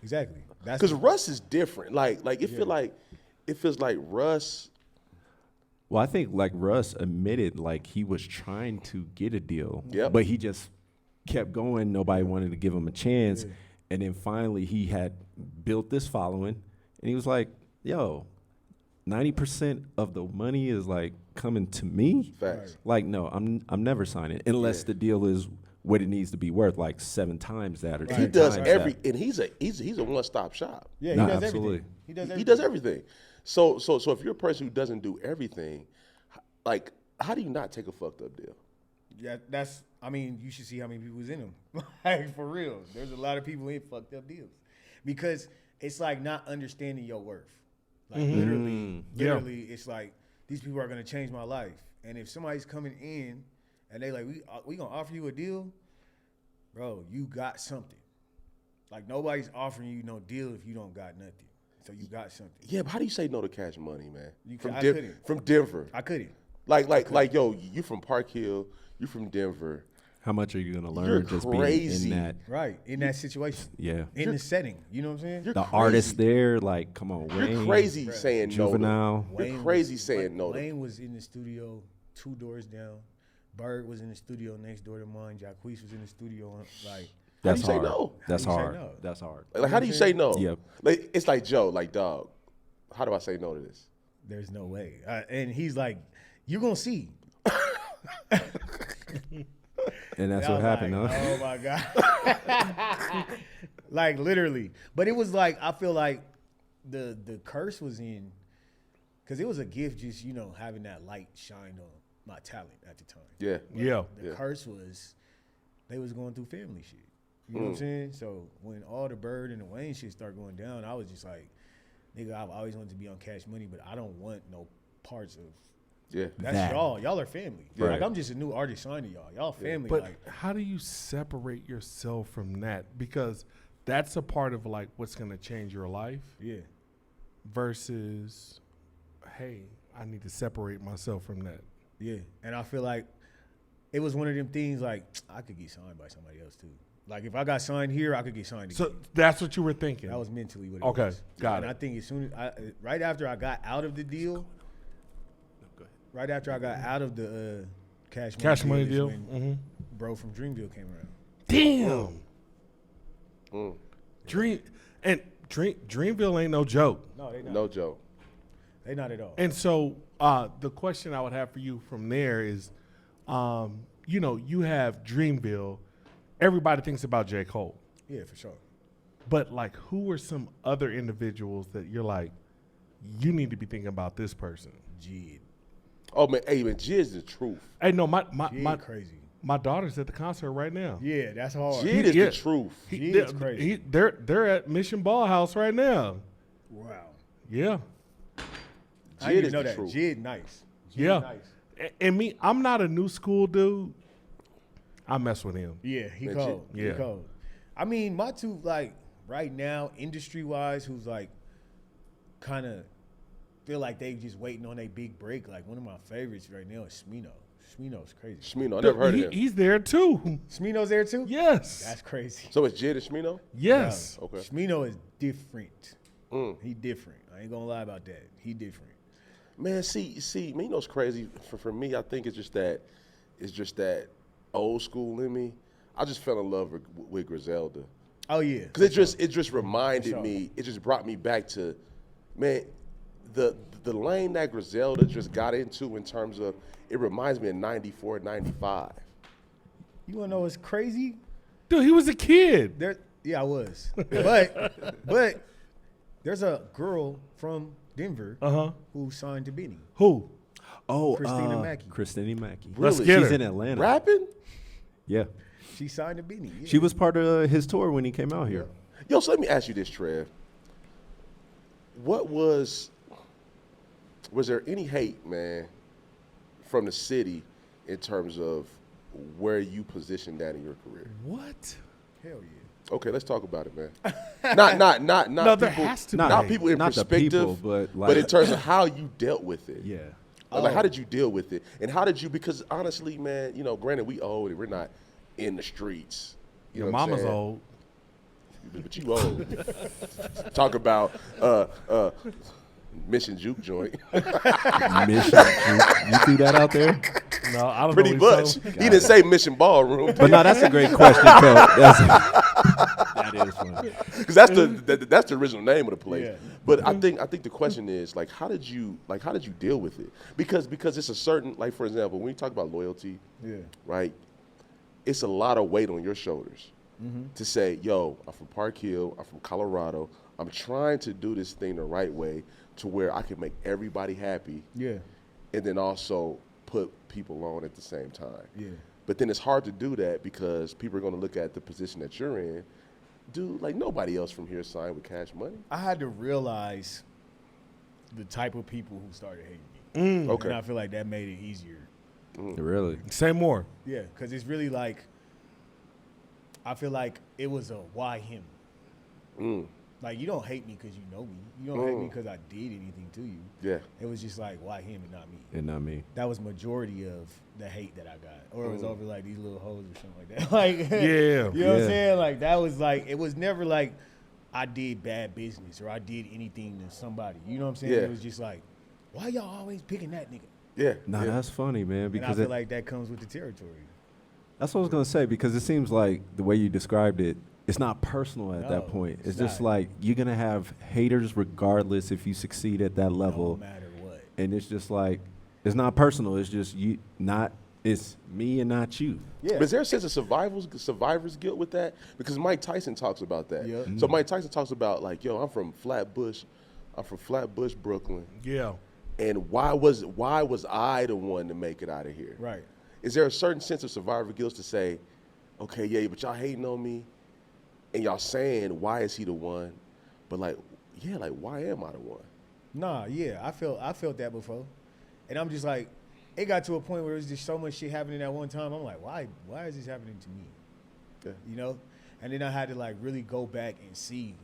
Because Russ is different. Like it feels like Russ. Well, I think like Russ admitted like he was trying to get a deal, but he just kept going. Nobody wanted to give him a chance. Yeah. And then finally he had built this following and he was like, yo, 90% of the money is like coming to me. Facts. Like, no, I'm never signing unless the deal is what it needs to be worth, like 7 times that or 10 He does times every, that. and he's a one-stop shop. Yeah, No, he does absolutely. everything. He does everything. So if you're a person who doesn't do everything, like, how do you not take a fucked up deal? Yeah, I mean, you should see how many people was in them. Like, for real. There's a lot of people in fucked up deals. Because it's like not understanding your worth. Like, literally, it's like, these people are going to change my life. And if somebody's coming in and they like, we going to offer you a deal, bro, you got something. Like, nobody's offering you no deal if you don't got nothing. So you got something. Yeah, but how do you say no to Cash Money, man? I couldn't. From Denver. I couldn't. Like, yo, you from Park Hill, you from Denver. How much are you gonna learn You're just crazy. being in that? Right, in that situation. Yeah. In the setting. You know what I'm saying? You're The crazy. artist there, like, come on, Wayne. You're crazy saying Juvenile. no. You're crazy saying no. Wayne was in the studio 2 doors down. Bird was in the studio next door to mine. Jacquees was in the studio. Like, That's how do you hard. say no? That's How do you say hard. no? That's hard. Like, how do you say no? Yep. Like, it's like, Joe, like, dog, how do I say no to this? there's no way. And he's like, you're going to see. And that's what happened, like, huh? Oh my God. Like, literally. But it was like, I feel like the curse was in, because it was a gift just, having that light shine on my talent at the time. Yeah. The curse was they was going through family shit. You know what I'm saying? So when all the Bird and the Wayne shit started going down, I was just like, nigga, I've always wanted to be on Cash Money, but I don't want no parts of that's y'all. Y'all are family. Right. Like, I'm just a new artist signed to y'all. Y'all family. But like, how do you separate yourself from that? Because that's a part of like what's going to change your life. yeah. Versus, hey, I need to separate myself from that. Yeah. And I feel like it was one of them things like, I could get signed by somebody else too. Like, if I got signed here, I could get signed again. So that's what you were thinking. That was mentally what it Okay, was. got and it. I think as soon as right after I got out of the deal, right after I got out of the Cash Money deal. is when bro from Dreamville came around. Damn. Dreamville ain't no joke. No, they not. No joke. They not at all. And so the question I would have for you from there is, you have Dreamville. Everybody thinks about J. Cole. Yeah, for sure. But, like, who are some other individuals that you're like, you need to be thinking about this person? Jid. Oh, man. Hey, man, Jid's the truth. Hey, no, my crazy. my daughter's at the concert right now. Yeah, that's hard. Jid is the truth. Jid's crazy. They're at Mission Ball House right now. Wow. Yeah. I didn't is know the that. truth. Jid nice. Jid Yeah. nice. And me, I'm not a new school dude. I mess with him. Yeah, he Man, cold. yeah. He cold. I mean, my two, like, right now, industry-wise, who's, like, kind of feel like they just waiting on a big break. Like, one of my favorites right now is Smino. Smino's crazy. Shmino, I never heard of him. He's there too. Smino's there, too? Yes. That's crazy. So it's Jid and Shmino? Yes. Okay. Smino is different. He different. I ain't gonna lie about that. He different. Man, see, man, you know what's crazy? For me, I think it's just that old school in me. I just fell in love with Griselda. Oh, yeah. Because it just reminded sure. me, it just brought me back to, man, the lane that Griselda just got into in terms of, it reminds me of 94, 95. You wanna know what's crazy? Dude, he was a kid. Yeah, I was. But there's a girl from Denver who signed to Benny. Who? Oh, Christina Mackey. Christina Mackey. Let's get She's her. in Atlanta. Rapping? Yeah. She signed to Benny. Yeah. She was part of his tour when he came out here. Yo, so let me ask you this, Trev. Was there any hate, man, from the city in terms of where you positioned that in your career? What? Hell yeah. Okay, let's talk about it, man. Not No, there people, has to be. not people in Not the perspective, people, but in like, terms of how you dealt with it. yeah. Like, how did you deal with it? And how did you, because honestly, man, you know, granted, we old and we're not in the streets. You Your know what I'm mama's saying? old. But you old. Talk about Mission Juke joint. Mission Juke. You threw that out there? No, I don't Pretty know. what much. he's He didn't say Mission Ballroom. But no, that's a great question, Cole. That is funny. Because that's the original name of the place. Yeah. But I think the question is, like, how did you deal with it? Because it's a certain, like, for example, when you talk about loyalty, right, it's a lot of weight on your shoulders to say, yo, I'm from Park Hill, I'm from Colorado, I'm trying to do this thing the right way to where I can make everybody happy. Yeah. And then also put people on at the same time. Yeah. But then it's hard to do that because people are going to look at the position that you're in. Dude, like, nobody else from here signed with Cash Money. I had to realize the type of people who started hating me. Okay. And I feel like that made it easier. Really? Say more. Yeah, because it's really like, I feel like it was a why him. Like, you don't hate me because you know me. You don't hate me because I did anything to you. Yeah. It was just like, why him and not me? And not me. That was majority of the hate that I got. Or it was over like these little hoes or something like that. Like, Yeah. you know what Yeah. I'm saying? Like, that was like, it was never like I did bad business or I did anything to somebody. You know what I'm saying? Yeah. It was just like, why y'all always picking that nigga? Yeah. Nah, yeah. that's funny, man. And I Because feel like that comes with the territory. that's what I was gonna say. Because it seems like the way you described it, it's not personal at No, that point. it's It's just not. like you're gonna have haters regardless if you succeed at that No level. matter what. And it's just like it's not personal. It's just you, not. It's me and not you. Yeah. But is there a sense of survivor's guilt with that? Because Mike Tyson talks about that. Yeah. So Mike Tyson talks about, like, yo, I'm from Flatbush, Brooklyn. Yeah. And why was I the one to make it out of here? Right. Is there a certain sense of survivor guilt to say, okay, yeah, but y'all hating on me, and y'all saying, why is he the one? But like, yeah, like, why am I the one? Nah, yeah, I felt that before, and I'm just like, it got to a point where it was just so much shit happening at one time. I'm like, why is this happening to me? Yeah. You know, and then I had to like really go back and see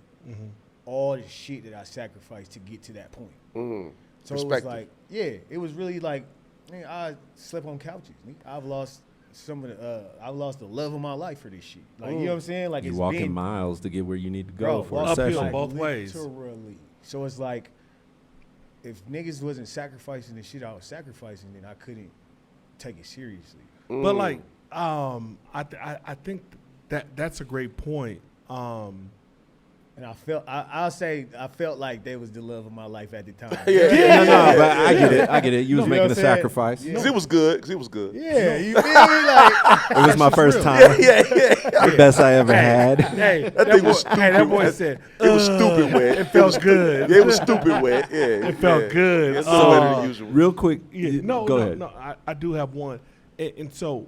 all the shit that I sacrificed to get to that point. So it was Perspective. like, yeah, it was really like, man, I slept on couches. I've lost I've lost the love of my life for this shit. Like, you know what I'm saying? Like, You it's walking been, miles to get where you need to go bro, for a uphill session. like, both ways. literally. So it's like, if niggas wasn't sacrificing the shit I was sacrificing, then I couldn't take it seriously. But like, I think that's a great point. And I felt, I'll say, I felt like they was the love of my life at the time. No, but I get it. You was You know making what a I'm saying? sacrifice. Yeah. Cause it was good. Yeah, you feel me? Like, It was my first time. Yeah. The best I ever had. Hey, thing was that boy said It was stupid wet. it felt good. Yeah, it was stupid wet. Yeah. It felt good. It's so better than usual. Real quick, No, go ahead. No, I do have one, and so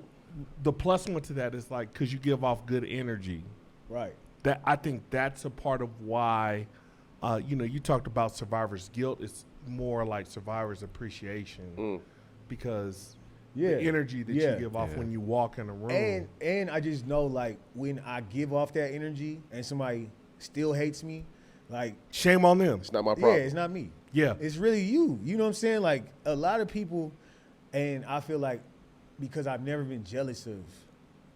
the plus one to that is like because you give off good energy. right. That I think that's a part of why, you talked about survivor's guilt. It's more like survivor's appreciation because Yeah. the energy that Yeah. you give off when you walk in a room. And I just know, like, when I give off that energy and somebody still hates me, like, Shame on them. It's not my yeah, problem. it's not me. Yeah. It's really you. You know what I'm saying? Like, a lot of people, and I feel like because I've never been jealous of,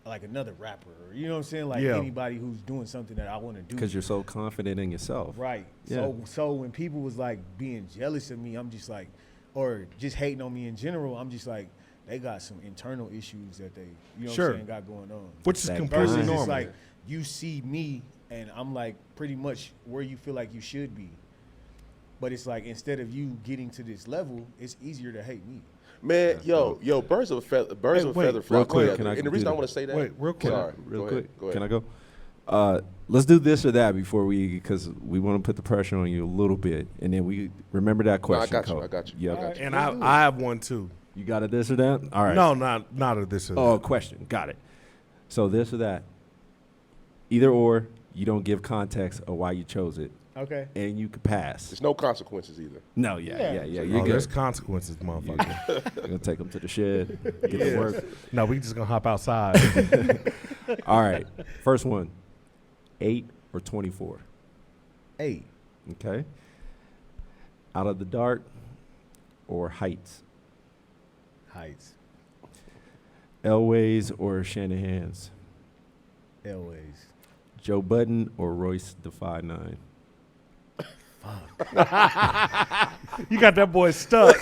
like, another rapper, or, you know what I'm saying? Like, Yeah. anybody who's doing something that I want to do. Because you're so confident in yourself. Right. Yeah. So when people was, like, being jealous of me, I'm just like, or just hating on me in general, I'm just like, they got some internal issues that they, you know Sure. what I'm saying, got going on. Which is That completely Versus grind. normal. it's like, you see me, and I'm, like, pretty much where you feel like you should be. But it's like, instead of you getting to this level, it's easier to hate me. Man, yo, birds of a feather wait, flock real quick, together. can I And the do reason I that? want to say that, Wait, real quick. Sorry, Real go quick. ahead, go ahead. Can I go? Let's do this or that before because we want to put the pressure on you a little bit, and then we remember that question. got you, Cole. I got you. Yeah, I okay. got you. And I have one too. You got a this or that? All right. No, not a this. Or Oh, that. question. Got it. So this or that. Either or, you don't give context of why you chose it, Okay. and you could pass. There's no consequences either. No, yeah. You're Oh, there's good. consequences, motherfucker. You're gonna take them to the shed, get to work. No, we just gonna hop outside. All right. First one. 8 or 24. 8. Okay. Out of the Dark or Heights. Heights. Elways or Shanahan's? Elways. Joe Budden or Royce the 5'9"? You got that boy stuck.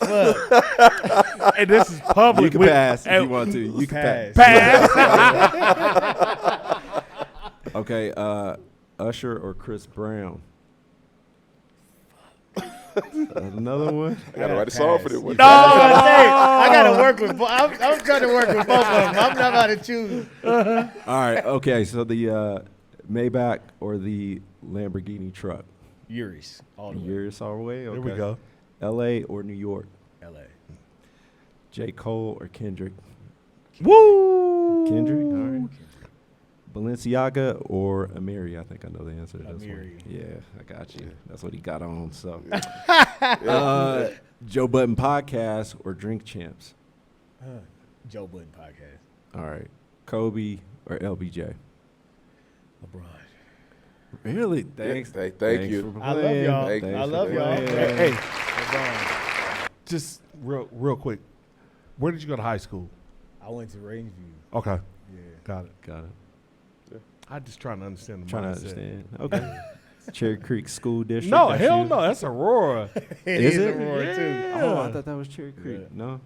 And this is public. You can pass if you want to. You can Pass. Okay, Usher or Chris Brown? Another one? I gotta write a song for this one. No, I gotta work with. I'm trying to work with both of them. I'm not about to choose. All right, okay, so the Maybach or the Lamborghini truck? Urus, all the way. Urus all the way? Okay. Here we go. L.A. or New York? L.A. J. Cole or Kendrick? Woo! Kendrick, all right. Balenciaga or Amiri? I think I know the answer to this Amiri. one. Yeah, I got you. That's what he got on. So, Joe Budden podcast or Drink Champs? Joe Budden podcast. All right, Kobe or LBJ? LeBron. Really? Thanks. Thank Thanks you. for I love playing. y'all. Thanks I for love y'all. playing. Hey, LeBron. just real quick. Where did you go to high school? I went to Rangeview. Okay, Yeah. got it. Got it. I'm just trying to understand the Trying to mindset. understand. Okay. Cherry Creek School District. No, that's hell you? no. That's Aurora. Is it? Aurora, too. Yeah. Oh, I thought that was Cherry Creek. Yeah. No.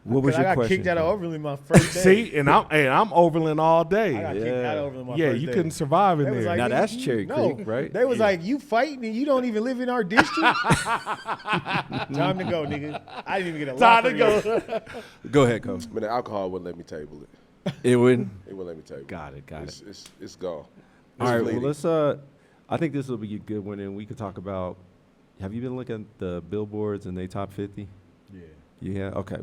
What was I your got question? kicked out of Cole? Overland my first day. See, and I'm Overland all day. I got kicked out of Overland my Yeah, first you day. couldn't survive in They was there. like, Now "Nigga, that's you- Cherry no." Creek, right? They was Yeah. like, you fighting and you don't even live in our district? Time to go, nigga. I didn't even get a Time locker to yet. go. Go ahead, Coach. Man, the alcohol wouldn't let me table it. It wouldn't. It wouldn't let me table Got it. Got it. it. It's gone. All right. bleeding. Well, let's. I think this will be a good one, and we could talk about. Have you been looking at the billboards and they top 50? Yeah. Yeah. Okay.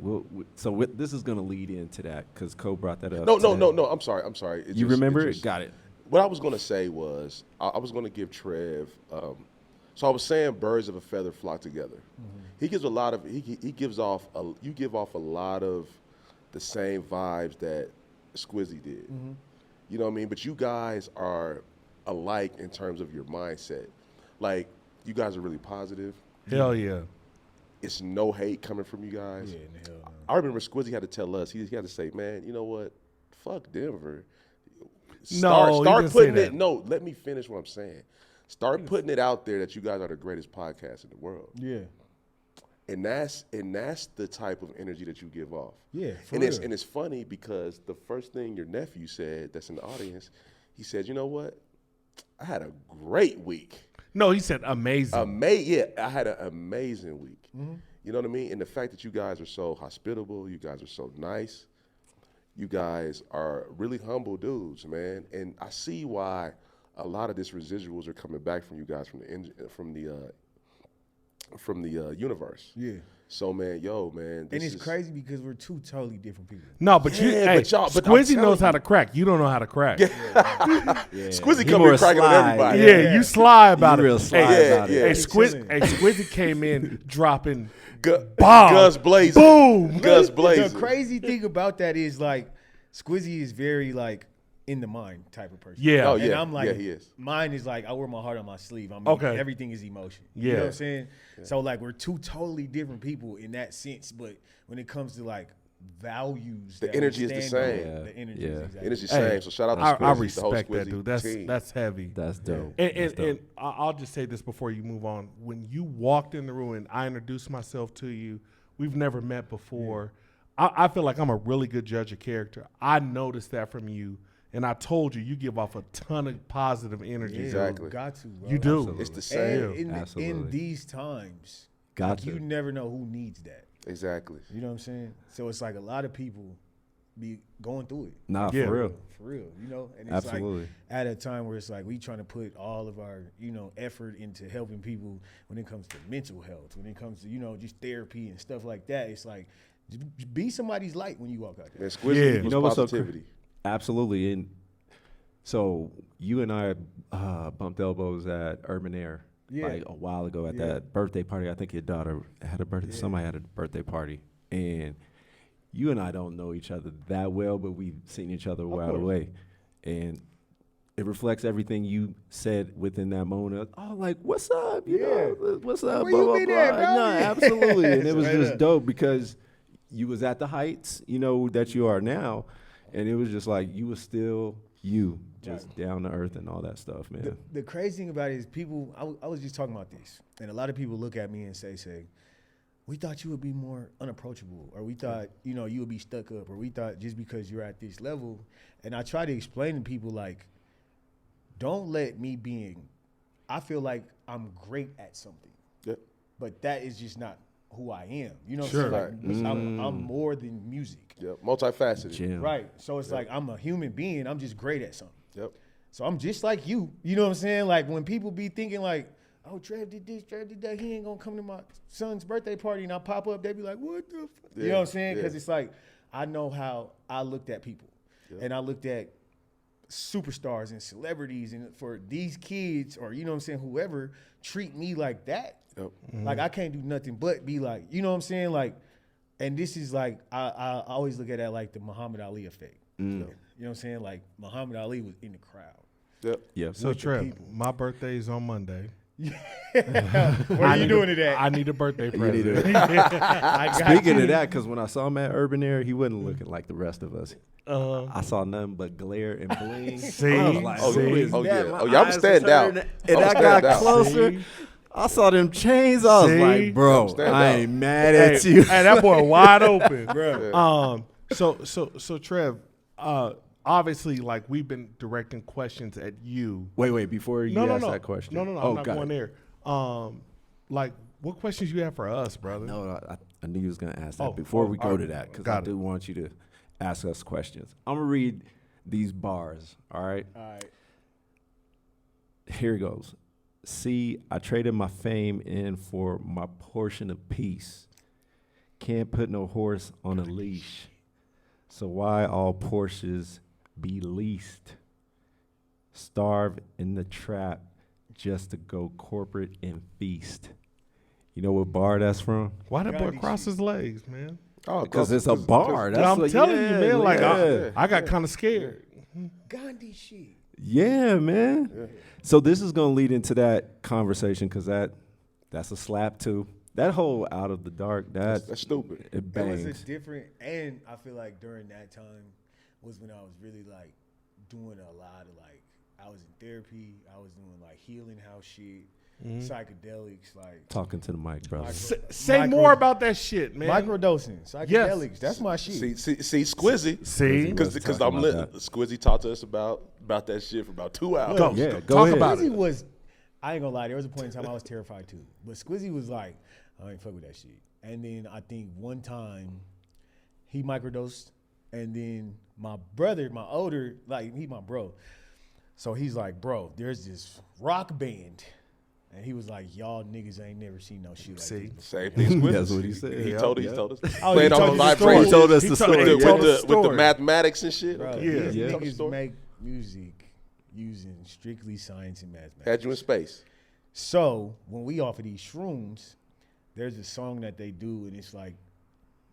This is going to lead into that because Cole brought that up. No. today. I'm sorry. It You just- remember it? just- Got it. What I was gonna say was I was gonna give Trev. So I was saying birds of a feather flock together. He gives a lot of he gives off you give off a lot of the same vibes that Squizzy did. You know what I mean? But you guys are alike in terms of your mindset. Like you guys are really positive. Hell yeah. It's no hate coming from you guys. Yeah, in the hell no. I remember Squizzy had to tell us. He had to say, "Man, you know what? Fuck Denver. No, he Start didn't say putting that. it. No, let me finish what I'm saying. Start putting it out there that you guys are the greatest podcast in the world, Yeah. and that's the type of energy that you give off. Yeah, for and real. it's funny because the first thing your nephew said, that's in the audience, he said, "You know what? I had a great week. No, he said amazing. Yeah, I had an amazing week. You know what I mean? And the fact that you guys are so hospitable, you guys are so nice, you guys are really humble dudes, man. And I see why a lot of this residuals are coming back from you guys from the universe. Yeah. So man, And it's crazy because we're two totally different people. No, but you, Yeah, hey, but y'all- but I'm Squizzy telling knows how you. to crack. You don't know how to crack. Yeah, Squizzy He come more here cracking on sly. everybody. you sly about You it. real sly hey, about it. Hey, Yeah. Squizzy came in dropping Bomb. Guns blazing. boom. Guns The blazing. crazy thing about that is like Squizzy is very like in the mind type of person. Yeah. Oh, And yeah. I'm like, Yeah, he is. mine is like I wear my heart on my sleeve. I mean, Okay. everything is emotion. Yeah. You know what I'm saying? So like we're two totally different people in that sense, but when it comes to like values, The that we energy is the stand same. on, Yeah. The energy Yeah. is exactly Energy the same. Hey, So shout out to I Squizzy, the whole respect that, Squizzy dude. team. That's heavy. That's dope. And I'll just say this before you move on. When you walked in the room and I introduced myself to you, we've never met before. I feel like I'm a really good judge of character. I noticed that from you, and I told you, you give off a ton of positive energy. Yeah, Exactly. got to, bro. You do. Absolutely. It's the same. And in Absolutely. these times, Got like, to. you never know who needs that. Exactly. You know what I'm saying? So it's like a lot of people be going through it. Nah, Yeah. for real. For real, you know? And it's Absolutely. like at a time where it's like we trying to put all of our, effort into helping people when it comes to mental health, when it comes to, just therapy and stuff like that. It's like just be somebody's light when you walk out there. Man, Squizzy Yeah. equals You know what's so positivity. Absolutely. And so you and I bumped elbows at Urban Air Yeah. like a while ago at Yeah. that birthday party. I think your daughter had a birthday. Somebody had a birthday party. And you and I don't know each other that well, but we've seen each other a while course. away. And it reflects everything you said within that moment. Oh, like, what's up? You know, what's up? Where blah, you blah, been blah. at, bro? No, absolutely. And it was Straight just up. dope because you was at the heights, you know, that you are now. And it was just like, you was still you, just down to earth and all that stuff, man. The crazy thing about it is people, I was just talking about this, and a lot of people look at me and say, we thought you would be more unapproachable, or we thought, you know, you would be stuck up, or we thought just because you're at this level. And I try to explain to people, like, don't let me I feel like I'm great at something, but that is just not who I am. You know what I'm saying? Like, I'm more than music. Yep. Multifaceted. Jim. Right. So it's like, I'm a human being. I'm just great at something. Yep. So I'm just like you. You know what I'm saying? Like, when people be thinking like, oh, Trev did this, Trev did that, he ain't gonna come to my son's birthday party, and I pop up, they be like, what the fuck? You know what I'm saying? Because it's like, I know how I looked at people. And I looked at superstars and celebrities, and for these kids, or, you know what I'm saying, whoever treat me like that, like, I can't do nothing but be like, you know what I'm saying? Like, and this is like, I always look at that like the Muhammad Ali effect. You know what I'm saying? Like, Muhammad Ali was in the crowd. Yeah. So Trev, my birthday is on Monday. What are you doing today? I need a birthday present. I got Speaking you. of that, because when I saw him at Urban Air, he wasn't looking like the rest of us. I saw nothing but glare and bling. See? I was like, Oh, who is oh, that? yeah. My Oh, yeah, I'm eyes standing was hurting. out. And I'm I standing got out. closer. See? I saw them chains. I was See? like, bro, Stand I out. ain't mad at Hey, you. hey, that boy wide open. Bro. So Trev, obviously, like, we've been directing questions at you. Wait, before you ask that question. No, Oh, I'm not got going it. there. Like, what questions you have for us, brother? No, I knew you was going to ask that Oh, before we all go right. to that, because Got I it. do want you to ask us questions. I'm going to read these bars, all right? All right. Here it goes. See, I traded my fame in for my portion of peace. Can't put no horse on a leash. So why all Porsches be leased? Starve in the trap just to go corporate and feast. You know what bar that's from? Why that boy Gandhi cross shit. his legs, man? Oh, Because it's a bar. That's I'm what, telling you, yeah, man. Like, yeah. I got kind of scared. Gandhi shit. Yeah, man. Yeah. So this is going to lead into that conversation, because that's a slap too. That whole Out of the Dark, that's stupid. It It bangs. was a different, and I feel like during that time was when I was really like doing a lot of like, I was in therapy, I was doing like healing house shit, psychedelics, like Talking to the mic, brother. Say Micro- more about that shit, man. microdosing, psychedelics. That's my shit. See, Squizzy. See? Because Let's talk I'm about that. Squizzy talked to us about that shit for about 2 hours. Go. Yeah, go Talk ahead. about Squizzy it. was, I ain't gonna lie, there was a point in time I was terrified too. But Squizzy was like, I ain't fuck with that shit. And then I think one time he microdosed, and then my brother, my older, like, he my bro. So he's like, bro, there's this rock band. And he was like, y'all niggas ain't never seen no shit like See? this. Same thing. Squizzy. That's what he said. He Yeah, told yeah. us. Oh, Playing he on told the us the vibrations. He told us the He told- story. he with, told the, us the with the story. mathematics and shit. Bro, Yeah. these Yeah. niggas make music using strictly science and mathematics. Had you in space. So when we offer these shrooms, there's a song that they do, and it's like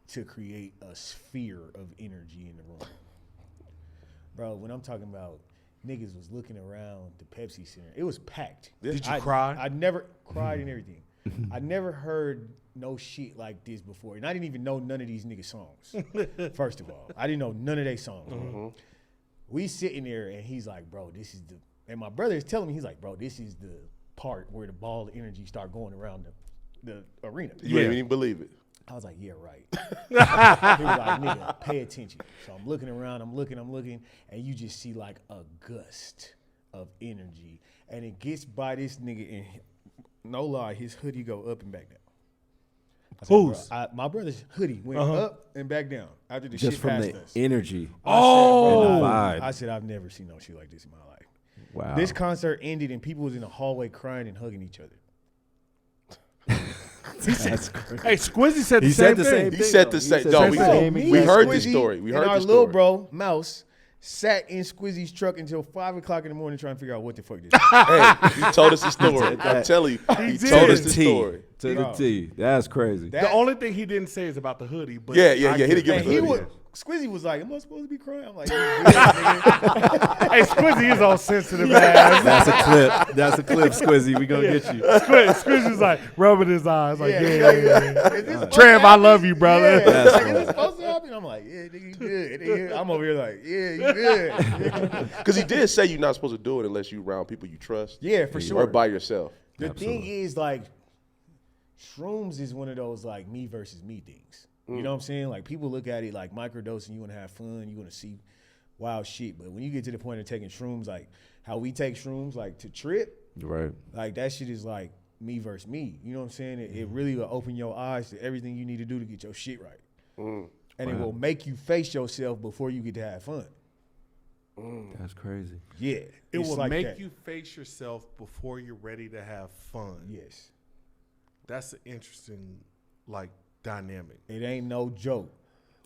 to create a sphere of energy in the room. Bro, when I'm talking about niggas was looking around the Pepsi Center, it was packed. Did you cry? I never cried and everything. I never heard no shit like this before, and I didn't even know none of these niggas' songs. First of all, I didn't know none of their songs. We sitting there, and he's like, bro, this is the, and my brother is telling me, he's like, bro, this is the part where the ball of energy start going around the arena. You didn't even believe it. I was like, yeah, right. He was like, nigga, pay attention. So I'm looking around, I'm looking, and you just see like a gust of energy. And it gets by this nigga, and no lie, his hoodie go up and back down. I said, Whose? bro, my brother's hoodie went up and back down after the Just shit from passed the us. energy. Oh. And the vibe. I said, I've never seen no shit like this in my life. Wow. This concert ended, and people was in the hallway crying and hugging each other. That's crazy. Hey, Squizzy said the He same said the thing. same He thing. said though. the He same. said No, the we same we exact heard thing. this story. We heard and our this little story. bro Mouse sat in Squizzy's truck until 5 o'clock in the morning trying to figure out what the fuck this is. Hey, he told us the story. I'm telling you, he told us the story. To the T. That's crazy. The only thing he didn't say is about the hoodie. But Yeah. He didn't give And us the hoodie. Squizzy was like, am I supposed to be crying? I'm like, yeah, nigga. Hey, Squizzy is all sensitive ass. That's a clip. That's a clip, Squizzy. We gonna get you. Squizzy's like rubbing his eyes, like, Yeah. yeah. Is this supposed Trev, to I happen? love you, brother. Yeah. That's Like, funny. is this supposed to happen? I'm like, yeah, nigga, you good. Nigga. I'm over here like, yeah, you good. Because he did say you're not supposed to do it unless you around people you trust. Yeah, for Or sure. by yourself. The Absolutely. thing is, like, shrooms is one of those, like, me versus me things. You know what I'm saying? Like, people look at it like microdosing, you want to have fun, you want to see wild shit. But when you get to the point of taking shrooms, like how we take shrooms, like to trip, Right. like that shit is like me versus me. You know what I'm saying? It really will open your eyes to everything you need to do to get your shit right. And it will make you face yourself before you get to have fun. That's crazy. Yeah. It it's will like make that. you face yourself before you're ready to have fun. Yes. That's an interesting, like, dynamic. It ain't no joke.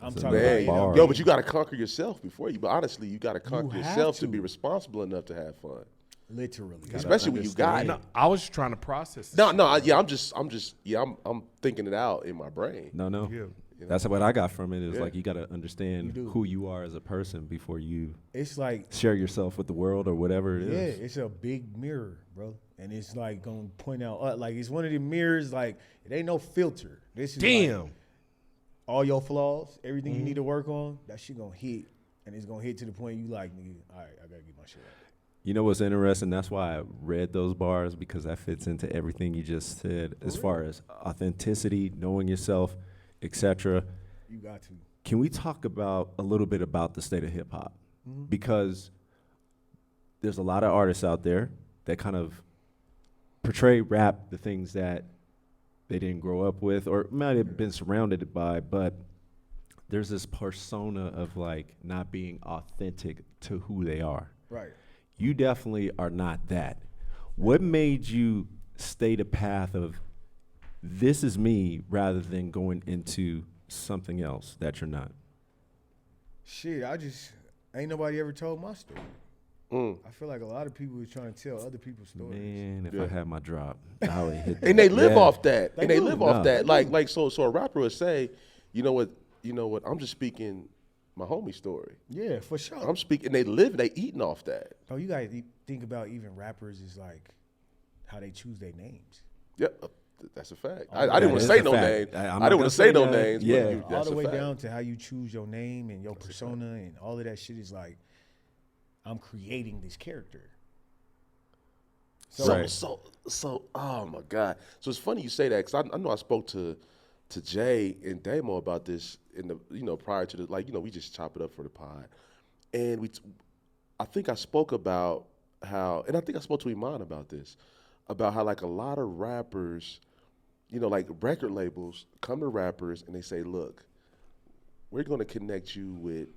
I'm That's a talking bad about bar. Yo, but you got to conquer yourself before you. But honestly, you got to conquer have yourself to to. be responsible enough to have fun. literally. Especially when you got it. No, I was just trying to process this. I'm thinking it out in my brain. No. Yeah. That's what I got from it. Is Yeah. like you got to understand You do. who you are as a person before you It's like, share yourself with the world or whatever it yeah, is. it's a big mirror, bro. And it's like gonna point out, like it's one of the mirrors, like it ain't no filter. This is like, Damn. all your flaws, everything you need to work on, that shit gonna hit. And it's gonna hit to the point you like, nigga, all right, I gotta get my shit right. You know what's interesting? That's why I read those bars, because that fits into everything you just said as far as authenticity, knowing yourself, etc. You got to. Can we talk about a little bit about the state of hip hop? Because there's a lot of artists out there that kind of portray rap the things that they didn't grow up with or might have been surrounded by, but there's this persona of like not being authentic to who they are. Right. You definitely are not that. What made you stay the path of this is me rather than going into something else that you're not? Shit, ain't nobody ever told my story. I feel like a lot of people is trying to tell other people's stories. Man, if Yeah. I had my drop, I would hit And they live Yeah. off that. They And they do. live No. off that. Like so a rapper would say, you know what, I'm just speaking my homie story. Yeah, for sure. I'm speaking, they eating off that. Oh, you gotta think about even rappers is like how they choose their names. Yep, that's a fact. Oh, I didn't that want to is say a no fact. names. I'm I not didn't gonna want to say say no that. names. Yeah. But All that's the a way fact. down to how you choose your name and your persona and all of that shit is like, I'm creating this character. Right. So, oh my God. So it's funny you say that because I know I spoke to Jay and Damo about this in the prior to the we just chop it up for the pod, and I think I spoke about how, and I think I spoke to Iman about this, about how like a lot of rappers, like record labels come to rappers and they say, look, we're going to connect you with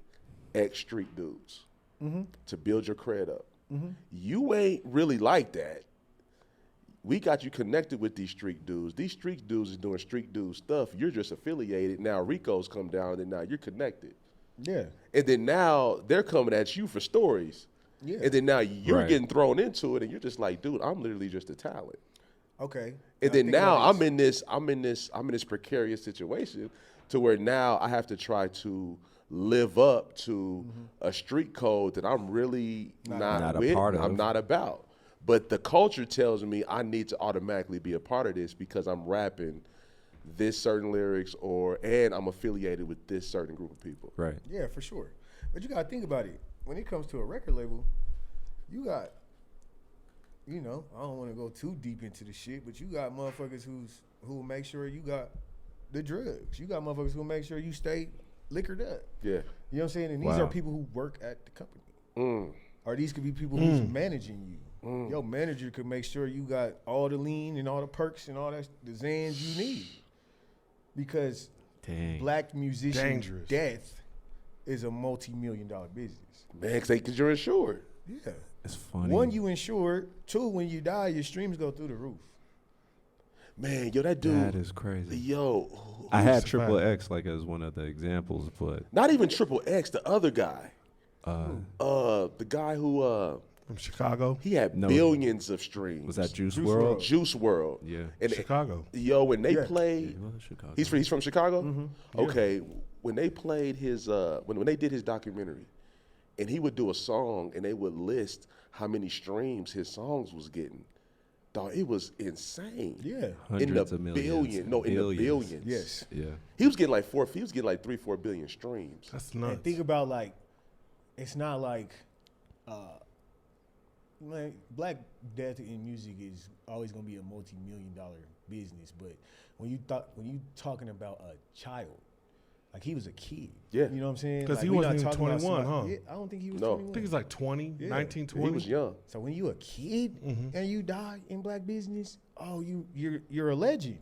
X street dudes to build your cred up. You ain't really like that. We got you connected with these street dudes. These street dudes is doing street dude stuff. You're just affiliated. Now Rico's come down and now you're connected. Yeah. And then now they're coming at you for stories. Yeah. And then now you're Right. getting thrown into it and you're just like, dude, I'm literally just a talent. Okay. And then now I'm in this precarious situation to where now I have to try to live up to a street code that I'm really not a with, part of. I'm not about. But the culture tells me I need to automatically be a part of this because I'm rapping this certain lyrics and I'm affiliated with this certain group of people. Right. Yeah, for sure. But you gotta think about it. When it comes to a record label, you got, I don't want to go too deep into the shit, but you got motherfuckers who will make sure you got the drugs. You got motherfuckers who will make sure you stay liquored up. Yeah. You know what I'm saying? And these Wow. are people who work at the company. Or these could be people who's managing you. Your manager could make sure you got all the lean and all the perks and all that the Zans you need. Because Dang. black musician Dangerous. death is a multi-million-dollar business. Man, because you're insured. Yeah. It's funny. One, you insured. Two, when you die, your streams go through the roof. Man, yo, that dude. That is crazy. Yo. I had Who's the Triple fact? X like as one of the examples, but Not even Triple X, the other guy. The guy who From Chicago. he had No. billions of streams. Was that Juice WRLD? WRLD? Juice World? Yeah. And Chicago. Yo, when they Yeah. played, Well, Chicago. he's from Chicago. Okay, when they played his when they did his documentary, and he would do a song, and they would list how many streams his songs was getting. Dog, it was insane. Yeah. Hundreds of millions. in the billions. Yes. Yeah. He was getting like 3-4 billion streams. That's nuts. And think about like, it's not like, like Black Death in music is always gonna be a multi-million-dollar business. But when you talking about a child, like he was a kid. Yeah. You know what I'm saying? 'Cause Like, he we wasn't not even talking about 21, somebody- huh? Yeah, I don't think he was No. 21. I think it's like 20, Yeah. 19, He 20. was young. So when you a kid and you die in black business, oh, you're a legend.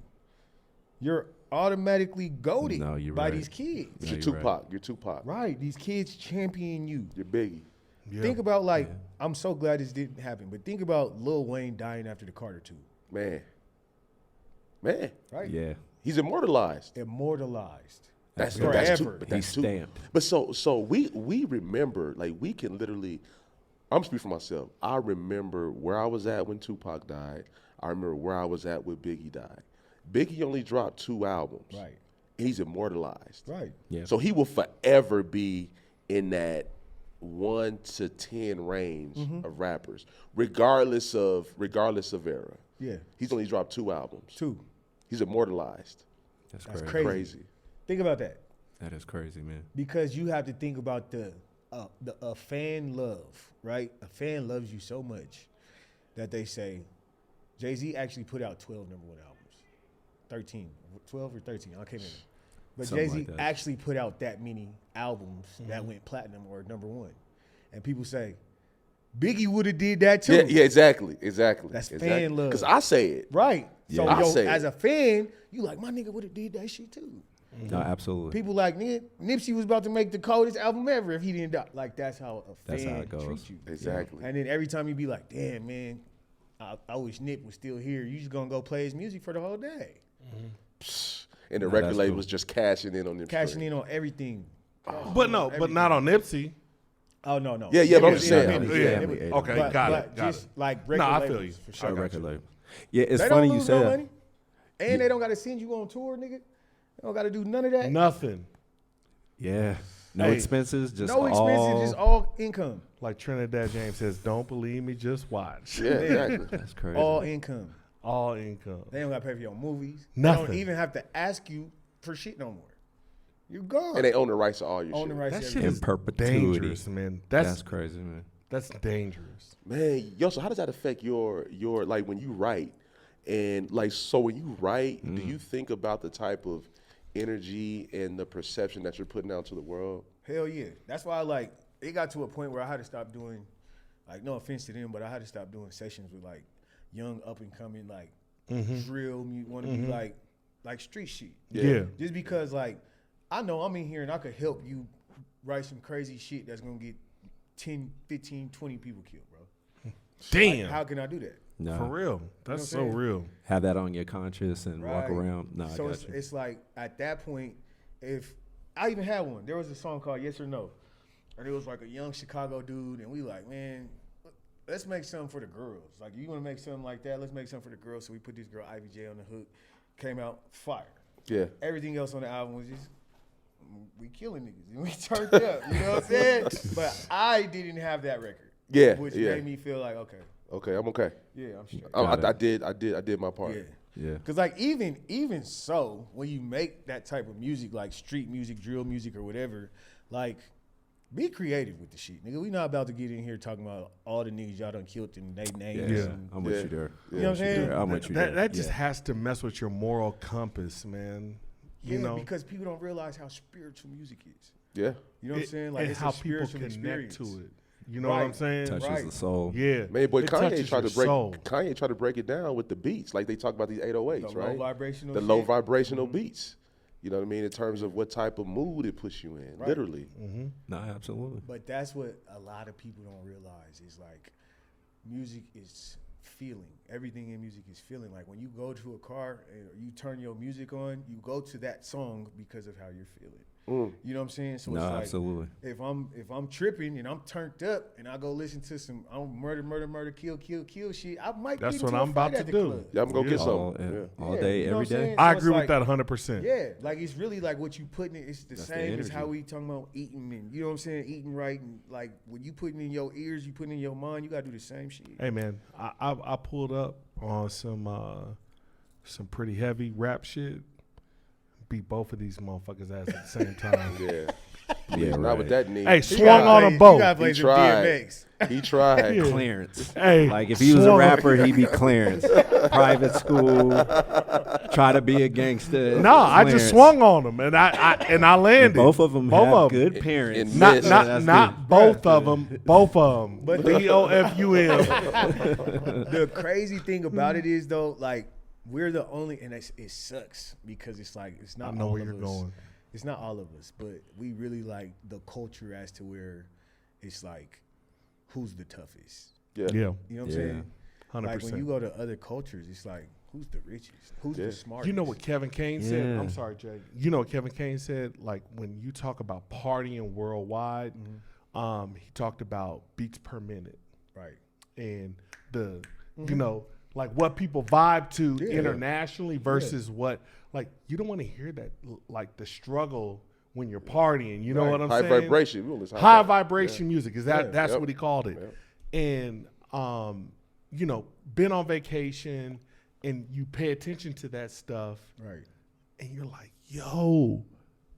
You're automatically goated No, you're by right. these kids. No, You're you're Tupac. You're Tupac. Right. These kids champion you. You're Biggie. Yeah. Think about like, I'm so glad this didn't happen, but think about Lil Wayne dying after the Carter II. Man. Right? Yeah. He's immortalized. Immortalized. That's forever. But He's that's too. stamped. But so we remember, like, we can literally. I'm speaking for myself. I remember where I was at when Tupac died. I remember where I was at when Biggie died. Biggie only dropped 2 albums. Right. He's immortalized. Right. Yeah. So he will forever be in that 1 to 10 range of rappers, regardless of era. Yeah. He's only dropped 2 albums. 2. He's immortalized. That's That's crazy. crazy. Think about that. That is crazy, man. Because you have to think about the fan love, right? A fan loves you so much that they say, Jay-Z actually put out 12 number 1 albums. 13, 12 or 13, I can't remember. But Something Jay-Z like that. actually put out that many albums that went platinum or number 1. And people say, Biggie would have did that too. Yeah, exactly. That's fan love. Because I say it. Right. So Yeah. I say as it. a fan, you like, my nigga would have did that shit too. No, absolutely. People like, nigga, Nipsey was about to make the coldest album ever if he didn't die. Like, that's how a That's fan how it goes. treats you. Exactly. And then every time you be like, damn, man, I wish Nip was still here. You just gonna go play his music for the whole day. And the No, record that's label cool. was just cashing in on them. Cashing in on everything. But no, but not on Nipsey. Oh, no. Yeah, Nip but I'm was just saying. independent. Yeah, Nip was- yeah. Okay, but, got but it. Got just it. like record No, I labels, feel you. For sure. Our record label. Yeah, it's They funny don't you lose say no that. money. And they don't got to send you on tour, nigga. They don't got to do none of that. Nothing. Yeah. No Hey, expenses, just No expenses, all. just all income. Like Trinidad James says, don't believe me, just watch. Yeah, exactly. That's crazy. All income. All income. They don't got to pay for your movies. They Nothing. don't even have to ask you for shit no more. You gone. And they own the rights to all your Own shit. the rights That to shit everything. is perpetuity. dangerous, man. That's crazy, man. That's dangerous. Man, yo, so how does that affect your like when you write? And like so when you write, do you think about the type of energy and the perception that you're putting out to the world? Hell yeah. That's why like it got to a point where I had to stop doing, like, no offense to them, but I had to stop doing sessions with like young up and coming like drill music, want to be like street shit. Yeah. Just because like I know I'm in here and I could help you write some crazy shit that's gonna get 10, 15, 20 people killed, bro. Damn. Like, how can I do that? No. For real. That's what so I'm saying? real. Have that on your conscience and walk Right. around. No, So I it's, got you. it's like at that point, if I even had one, there was a song called Yes or No. And it was like a young Chicago dude, and we like, man, let's make something for the girls. Like, you want to make something like that? Let's make something for the girls. So we put this girl, Ivy J, on the hook. Came out fire. Yeah. Everything else on the album was just, we killing niggas. And we turned up, you know what I'm saying? But I didn't have that record. Yeah, Which yeah. made me feel like, okay, Okay, I'm okay. yeah, I'm straight. Got I did my part. Yeah. Yeah. Cause like even so, when you make that type of music, like street music, drill music, or whatever, like be creative with the shit, nigga. We not about to get in here talking about all the niggas y'all done killed and they names. Yeah. and- I'm with Yeah. you there. You know what I'm saying? I'm with you there. That just Yeah. has to mess with your moral compass, man. You yeah, know, because people don't realize how spiritual music is. Yeah. You know what I'm saying? Like and it's how a people spiritual connect experience. to it. You know what I'm Right. saying? touches Right. the soul. Yeah. Man, boy, It Kanye touches tried your to break soul. Kanye tried to break it down with the beats, like they talk about these 808s, The right? low vibrational the shit. low vibrational beats. You know what I mean? In terms of what type of mood it puts you in, Right. literally. No, absolutely. But that's what a lot of people don't realize is like music is feeling. Everything in music is feeling. Like when you go to a car and you turn your music on, you go to that song because of how you're feeling. You know what I'm saying? So No, it's like, absolutely. if I'm tripping and I'm turned up and I go listen to some murder, kill shit, I might That's get what into I'm a about fight to at the do. club. Yeah, I'm gonna get all, some. all Yeah, day, you know every what I'm day. saying? I So agree it's with that 100%. Yeah, like it's really like what you putting in. It's the That's the same as energy. how we talking about eating and you know what I'm saying, eating right and like when you putting in your ears, you putting in your mind, you gotta do the same shit. Hey man, I pulled up on some pretty heavy rap shit. Beat both of these motherfuckers ass at the same time. Yeah. Yeah, Not right. with that knee. Hey, You swung gotta on play- them both. You gotta play He some tried. DMX. He tried. Yeah. Clarence. Hey, Like if he was a swung- rapper, he'd be Clarence. Private school, try to be a gangster. No, I just Clarence. swung on them and I landed. And both of them Both have of 'em. good parents. And Not missed. not That's not both of them. Both of them. But- BOFUM. The crazy thing about it is though, like we're the only, and it sucks because it's like it's not. I know all where of you're us. going. It's not all of us, but we really like the culture as to where it's like who's the toughest. Yeah. Yeah, You know what I'm Yeah. saying? 100%. Like when you go to other cultures, it's like who's the richest, who's Yeah. the smartest. You know what Kevin Cain said? Yeah. I'm sorry, Jay. You know what Kevin Cain said? Like when you talk about partying worldwide, he talked about beats per minute Right. and the, you know, like what people vibe to Yeah. internationally versus what, like you don't want to hear that, like the struggle when you're partying. You know Right. what I'm High saying? vibration. We listen to High vibe. vibration music. Is that Yeah. that's Yep. what he called it? Yep. And you know, been on vacation and you pay attention to that stuff Right. and you're like, yo,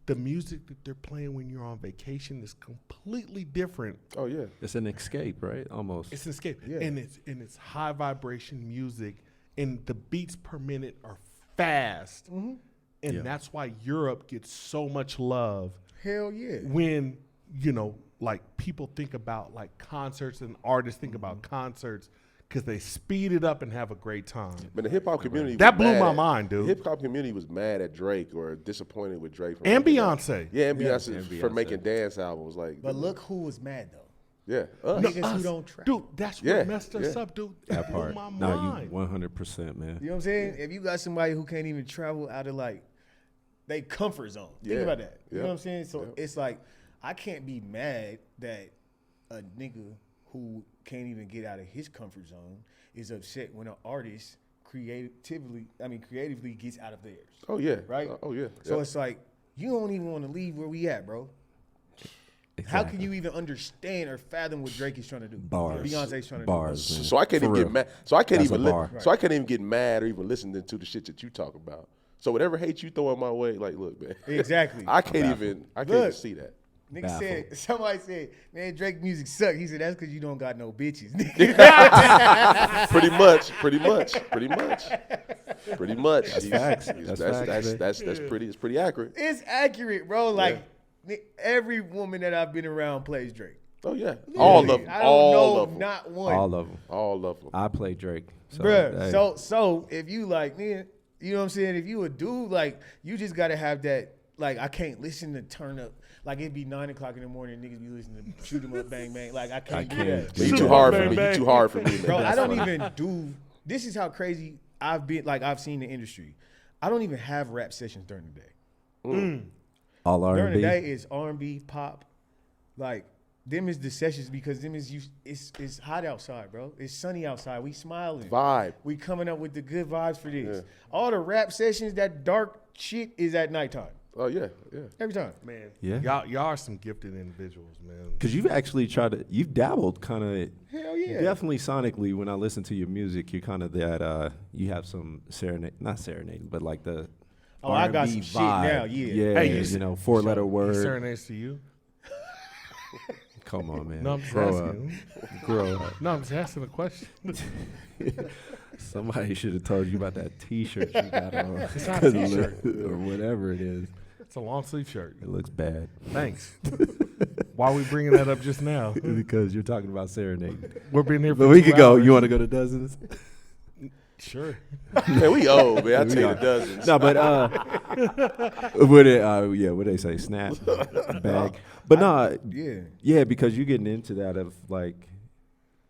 the music that they're playing when you're on vacation is completely different. Oh yeah. It's an escape, right? Almost. It's an escape. Yeah. And it's high vibration music and the beats per minute are fast. And Yeah. that's why Europe gets so much love Hell yeah. when, you know, like people think about like concerts and artists think about concerts because they speed it up and have a great time. But the hip hop community That was blew mad my at- mind, dude. The hip hop community was mad at Drake or disappointed with Drake. for And making that. Beyonce. Yeah, and Beyonce and for Beyonce. making dance albums. Like, But look who was mad though. yeah, us. Niggas who don't trap. Dude, that's Yeah, what messed us yeah. up, dude. that Blew part. my No, mind. you 100%, man. You know what I'm saying? If you got somebody who can't even travel out of like they comfort zone, think Yeah. about that. You know Yep. what I'm saying? So Yep. it's like I can't be mad that a nigga who can't even get out of his comfort zone is upset when an artist creatively gets out of theirs. Oh yeah. Right? Oh yeah. So Yep. it's like you don't even want to leave where we at, bro. How can you even understand or fathom what Drake is trying to do? Bars. Beyonce's trying to Bars, do. man. So I can't For even real. get mad. So I can't That's even a bar. so I can't even get mad or even listen to the shit that you talk about. So whatever hate you throwing my way, like, look, man. Exactly. I can't even Look. see that. Nigga Baffled. said, somebody said, man, Drake music suck. He said, that's because you don't got no bitches. Pretty much. That's facts. That's facts, man. That's pretty. It's pretty accurate. It's accurate, bro. Like, every woman that I've been around plays Drake. Oh yeah, all of them. I don't All know of them. not one. All of them. All of them. I play Drake. So, Bruh, hey. so if you like, man, you know what I'm saying? If you a dude, like, you just got to have that, like, I can't listen to turn up. Like, it'd be 9 o'clock in the morning, niggas be listening to Shoot 'em Up, Bang Bang. Like, I can't do that. You Shoot too 'em hard up, for me. bang, You too hard for me, man. Bro, I That's don't fine. even do. This is how crazy I've been. Like I've seen the industry. I don't even have rap sessions during the day. All During the R&B. day is R&B, pop. Like them is the sessions because them is you. It's hot outside, bro. It's sunny outside. We smiling. Vibe. We coming up with the good vibes for this. All the rap sessions, that dark shit is at nighttime. Oh yeah. Every time. Man, Yeah. y'all are some gifted individuals, man. Because you've actually you've dabbled kind of. Hell yeah. Definitely sonically, when I listen to your music, you're kind of that, you have some not serenading, but like the Oh, I got R&B some shit vibe. now, yeah. Yeah, Hey, you you know, 4-letter He word. serenades to you? Come on, man. No, I'm just Grow asking. up. Grow up. No, I'm just asking a question. Somebody should have told you about that T-shirt you got on. It's not a t-shirt. or whatever it is. It's a long sleeve shirt. It looks bad. Thanks. Why are we bringing that up just now? Because you're talking about serenading. We're being here for But we 2 could go. hours. You want to go to dozens? Sure. Man, we old, man. I We take are. the dozens. No, but what they say, snap bag. But yeah, because you're getting into that of like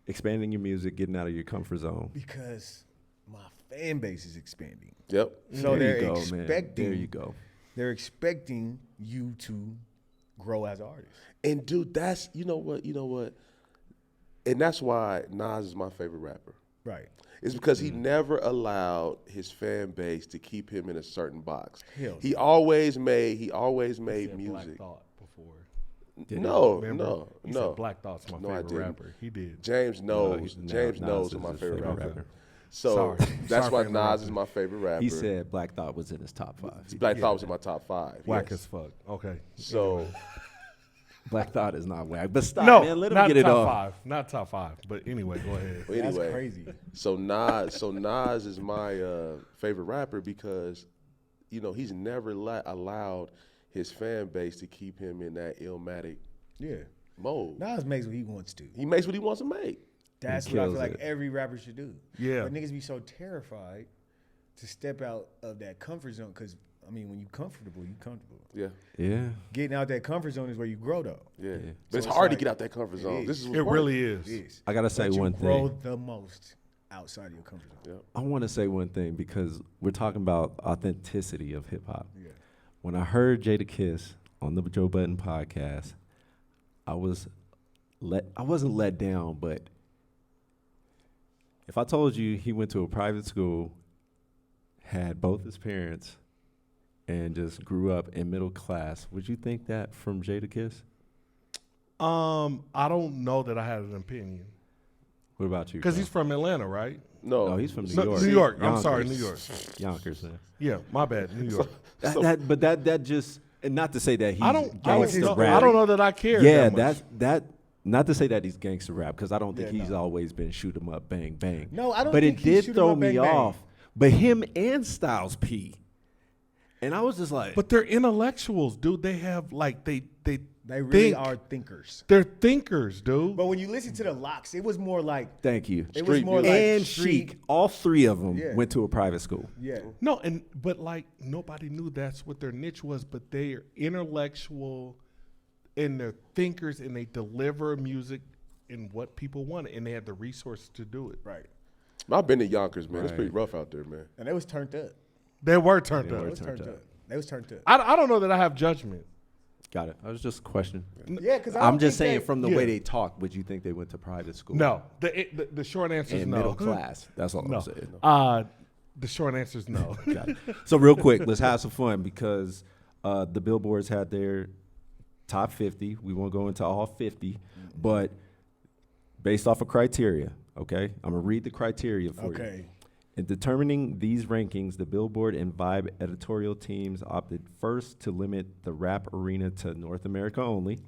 expanding your music, getting out of your comfort zone. Because my fan base is expanding. Yep. So There they're you go, man. expecting. There you go. They're expecting you to grow as an artist. And dude, that's you know what, and that's why Nas is my favorite rapper. Right. It's because he never allowed his fan base to keep him in a certain box. Hell He always made He music. Black Thought before. No, Remember? He no. said Black Thought's my No, I favorite didn't. rapper. He did. James knows. James Nas knows is who my his favorite rapper. rapper. So Sorry. that's Sorry why for Nas interrupting. is my favorite rapper. He said Black Thought was in his top 5. Black Thought was in my top 5. Whack yes. as fuck. Okay. So Black Thought is not whack. But stop, No, man. Let him not get it top off. 5. Not top 5. But anyway, go ahead. anyway, That's crazy. So Nas is my favorite rapper because, he's never allowed his fan base to keep him in that illmatic Yeah. mode. Nas makes what he wants to. He makes what he wants to make. That's He what I kills feel like it. every rapper should do. Yeah. But niggas be so terrified to step out of that comfort zone because, when you're comfortable, you're comfortable. Yeah, Yeah. Getting out that comfort zone is where you grow, though. yeah. Yeah. But it's So it's hard to like- get out that comfort It zone. is. This is It what's really It is. is. I got to say But you one grow thing. the most outside of your comfort zone. Yep. I want to say one thing because we're talking about authenticity of hip hop. Yeah. When I heard Jadakiss on the Joe Budden podcast, I wasn't let down, but if I told you he went to a private school, had both his parents, and just grew up in middle class, would you think that from Jadakiss? I don't know that I had an opinion What about you? because he's Carl? from Atlanta, right? No, Oh, he's from New No, York. New York. I'm Yonkers. sorry, New York. Yonkers, man. Yeah, my bad, New York. That just, and not to say that he's I don't gangster know, rap. I don't know that I care. Yeah, that much. not to say that he's gangster rap because I don't think Yeah, he's no. always been shoot 'em up, bang bang. No, I don't But think it he's did shoot 'em throw up, me bang, bang. off. But him and Styles P, and I was just like, But they're intellectuals, dude. They have like they They really think. are thinkers. They're thinkers, dude. But when you listen to the Locks, it was more like, thank you. it was Street more music. like And street. Chic, all three of them Yeah. went to a private school. Yeah. No, but like nobody knew that's what their niche was. But they are intellectual, and they're thinkers, and they deliver music in what people want, and they have the resources to do it. Right. I've been to Yonkers, man. It's Right. pretty rough out there, man. And they was turned up. They were turned They up. were They was turned turned up. up. They was turned up. I don't know that I have judgment. Got it. I was just questioning. Yeah, because I'm just saying from the way yeah. they talk, would you think they went to private school? No, the short answer is And no. middle class. That's all No. I'm saying. The short answer is no. Got it. So real quick, let's have some fun because the Billboards had their top 50. We won't go into all 50, but based off of criteria, okay? I'm going to read the criteria for you. Okay. In determining these rankings, the Billboard and Vibe editorial teams opted first to limit the rap arena to North America only.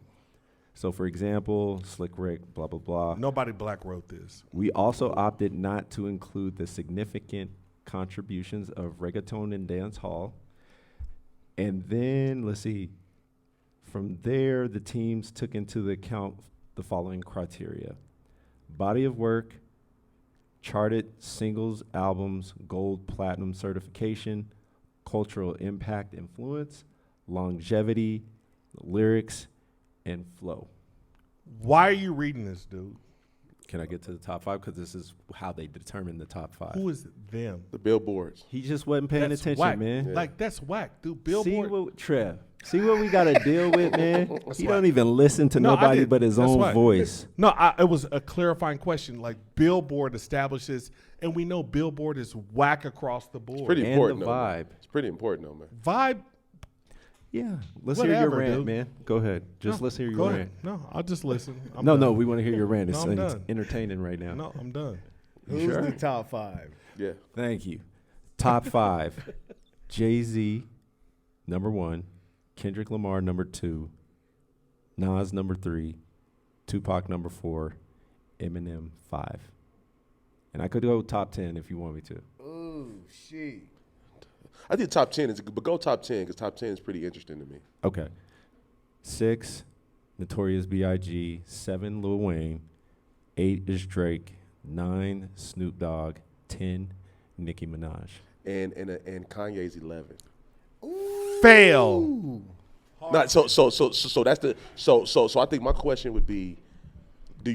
So, for example, Slick Rick, blah, blah, blah. Nobody black wrote this. We also opted not to include the significant contributions of reggaeton and dance hall. And then, let's see, from there, the teams took into account the following criteria: body of work, charted singles, albums, gold, platinum certification, cultural impact, influence, longevity, lyrics, and flow. Why are you reading this, dude? Can I get to the top 5? Because this is how they determine the top 5. Who is them? The Billboards. He just wasn't paying That's attention, whack. man. Yeah. Like that's whack, dude. See Billboard. what Trev? See what we got to deal with, man. He whack. don't even listen to No, I nobody did. but his That's own whack. voice. No, it was a clarifying question. Like Billboard establishes, and we know Billboard is whack across the board. Pretty And important, the though, man. vibe. It's pretty important, though, man. Vibe. Yeah, let's hear your Whatever, rant, dude. man. Go ahead. Just No, let's hear go your ahead. rant. No, I'll just listen. I'm No, done. we want to hear your rant. It's No, I'm done. entertaining right now. No, I'm done. Who's sure? the top 5? Yeah. Thank you. Top 5. Jay-Z, number 1. Kendrick Lamar, number 2. Nas, number 3. Tupac, number 4. Eminem, 5. And I could go top 10 if you want me to. Oh, shit. I think top 10 is, but go top 10 because top 10 is pretty interesting to me. Okay. 6, Notorious B.I.G. 7, Lil Wayne. 8 is Drake. 9, Snoop Dogg. 10, Nicki Minaj. And Kanye's 11. Fail. Not so that's the so I think my question would be, do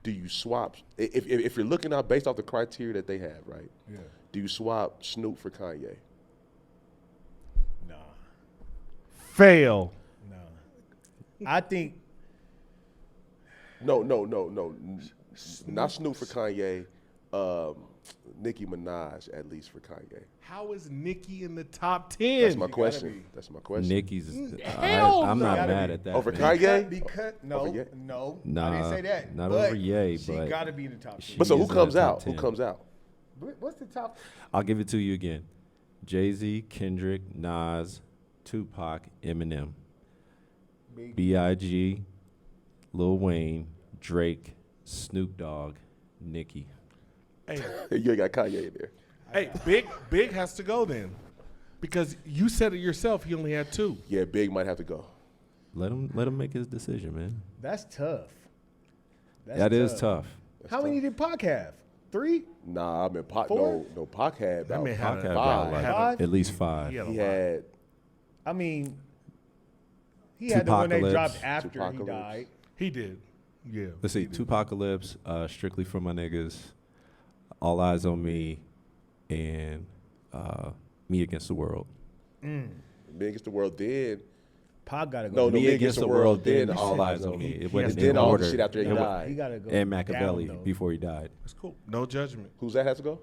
you swap if you're looking out based off the criteria that they have, right? Yeah. Do you swap Snoop for Kanye? Nah. Fail. No. I think No. Not Snoop for Kanye. Nicki Minaj, at least for Kanye. How is Nicki in the top 10? That's my gotta question. be. That's my question. Nicki's. Hell I'm no. not Gotta mad be. at that. Over man. Kanye? Because Over Ye? no, I Nah, didn't say that. not but over Ye, she but- got to be in the top 10. But so She who is in comes the top out? Who 10. comes out? What's the top? I'll give it to you again. Jay-Z, Kendrick, Nas, Tupac, Eminem, B.I.G., Lil Wayne, Drake, Snoop Dogg, Nicki. Hey, You ain't got Kanye in there. hey, Big has to go then. Because you said it yourself, he only had 2. Yeah, Big might have to go. Let him make his decision, man. That's tough. That is tough. How many did Pac have? 3? Nah, I mean, Pac, Four? no, Pac had That about man had Pac a- had about like Five? at least 5. He had a He lot. had I mean, he had the one they Tupacalypse. dropped after he Tupacalypse. died. He did. Yeah. Let's see, Tupacalypse, Strictly for My Niggas, All Eyes on Me, and Me Against the World. Me Against the World. Then Pac got to go. No, Me Against the World, then then All he Eyes said- on Me. It he wasn't has in to then all order. the shit after he He died. got to go. And Machiavelli down, though. before he died. It's cool. No judgment. Who's that has to go?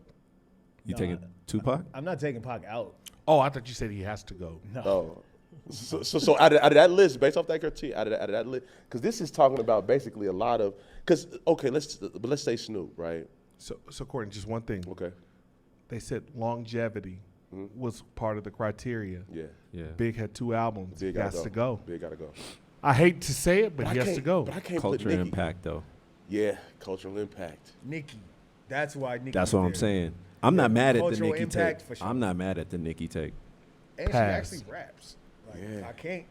You No, taking Tupac? I'm not taking Pac out. Oh, I thought you said he has to go. No. Oh. So out of that list, based off that criteria, out of that list, because this is talking about basically a lot of, because okay, let's say Snoop, right? So Courtney, just one thing. Okay, They said longevity was part of the criteria. yeah, Yeah. Big had 2 albums. Big he has gotta to go. Big gotta go. I hate to say it, but he has to go. But I can't Culture put Nicki. impact, though. Yeah, cultural impact. Nicki. That's why Nicki. That's was what I'm there. saying. I'm not mad at the Cultural Nicki impact take. for sure. I'm not mad at the Nicki take. And Pass. she actually raps. Like, Yeah. I can't.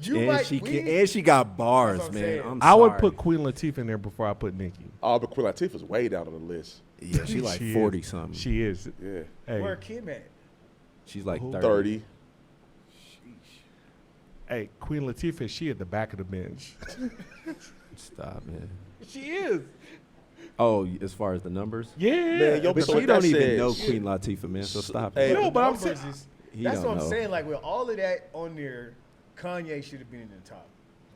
And she got bars, That's what I'm man. saying. I'm I would sorry. put Queen Latifah in there before I put Nicki. Oh, but Queen Latifah's way down on the list. Yeah, she like She 40 is. something. She is. Yeah, Hey, Where Kim at? She's like Who? 30. 30. hey, Queen Latifah, she at the back of the bench. Stop, man. She is. Oh, as far as the numbers? Yeah. Man, yo, But so she what don't that even says- know Queen Latifah, man. So stop Hey, it. No, but I'm saying. Numbers is- He that's don't what I'm know. saying. Like with all of that on there, Kanye should have been in the top.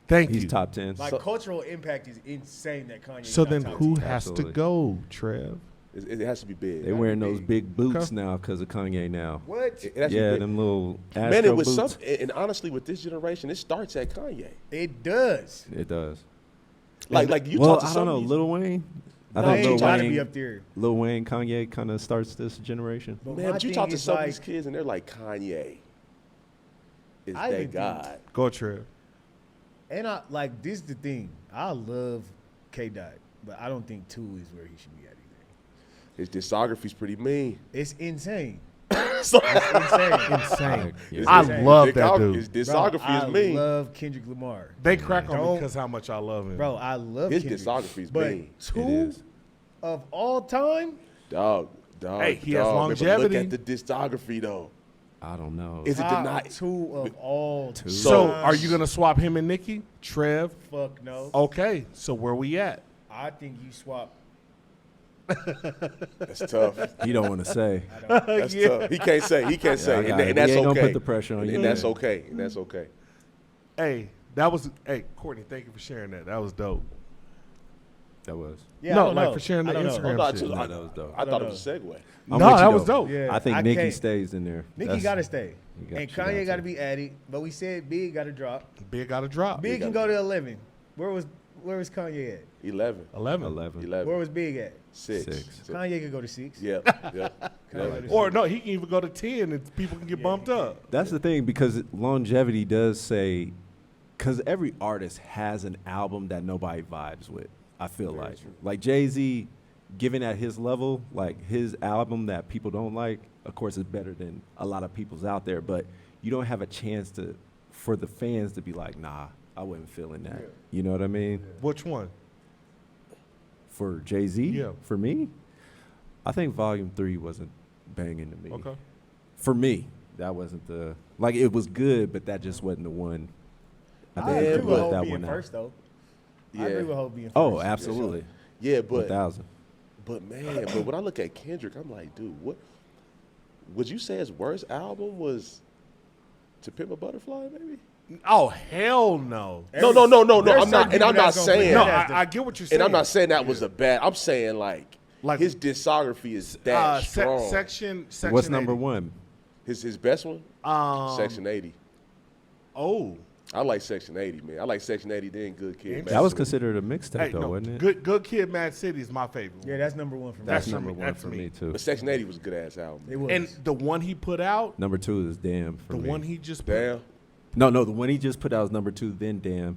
Thank He's you. top 10. Like cultural impact is insane that Kanye. So is not then top who 10. has Absolutely. to go, Trev? It has to be big. They wearing those big. big boots Okay. now because of Kanye now. What? It has to Yeah, be big. them little Man, Astro it was boots. and honestly, with this generation, it starts at Kanye. It does. It does. Like you Well, talk to I some don't know. of these- Lil Wayne? I No, think he Lil trying to be Wayne, up there. Lil Wayne, Kanye kind of starts this generation. But Man, my but you thing talk to is, some of like, these kids and they're like, Kanye is I that even God. Go, Trev. And I like this is the thing. I love K Dot, but I don't think 2 is where he should be at either. His discography's pretty mean. It's insane. So- It's insane. Insane. Yeah. I insane. love His that discography- His dude. discography Bro, is mean. I love Kendrick Lamar. They crack on me Don't- because how much I love him. Bro, I love His Kendrick. discography is but mean. 2 It is. of all time, Dog. Hey, he has dog. longevity. Look at the discography though. I don't know. Is it top denied? 2 of all Two. time. So are you gonna swap him and Nicki? Trev? Fuck no. Okay, so where we at? I think you swap. That's tough. He don't want to say. That's tough. He can't say. He can't say. I And, got it. and that's We ain't okay. gonna put the pressure on and, you. and that's Yeah. okay. And that's okay. Hey, that was Courtney, thank you for sharing that. That was dope. That was. Yeah, No, I don't like know. for sharing I the don't know. Instagram I, shit. Nah, that was dope. I thought it know. was a segue. I'm No, with you, that was though. dope. Yeah, I think I Nicki can't- stays in there. Nicki That's- got to stay. You got- And she got Kanye got to. to be added. But we said Big got to drop. Big got a drop. Big can go to 11. Where was Kanye at? 11. 11. 11. 11. Where was Big at? 6. Six. So- Kanye could go to 6. Yeah. Yeah. Kanye go to Or 6. no, he can even go to 10 and people can get bumped up. That's the thing, because longevity does say, because every artist has an album that nobody vibes with. I feel like Jay-Z, given at his level, like his album that people don't like, of course, is better than a lot of people's out there. But you don't have a chance for the fans to be like, nah, I wasn't feeling that. Yeah. You know what I mean? Which one? For Jay-Z, Yeah. for me, I think Volume 3 wasn't banging to me. Okay. For me, that wasn't the like. It was good, but that just wasn't the one. I I think agree they with let Hope that being one out. first, though. I Yeah. agree with Hope being first. Oh, absolutely. Yeah, but 1,000. man, but when I look at Kendrick, I'm like, dude, what would you say his worst album was To Pimp a Butterfly, maybe? Oh hell no. No. I'm not, and I'm not saying. No, I get what you're saying. And I'm not saying that was a bad. I'm saying like his discography is that strong. Section What's number 80. one? His best one? Section 80. Oh. I like Section 80, man. I like Section 80, then Good Kid, Mad That was City. considered a mixtape, Hey, though, no, wasn't it? Good Kid, Mad City is my favorite. Yeah, that's number one for me. That's That's number for me. one That's for me. me, too. But Section 80 was a good ass album. It was. And the one he put out, Number 2 is Damn for the me. one he just put Damn. No, the one he just put out is number 2, then Damn.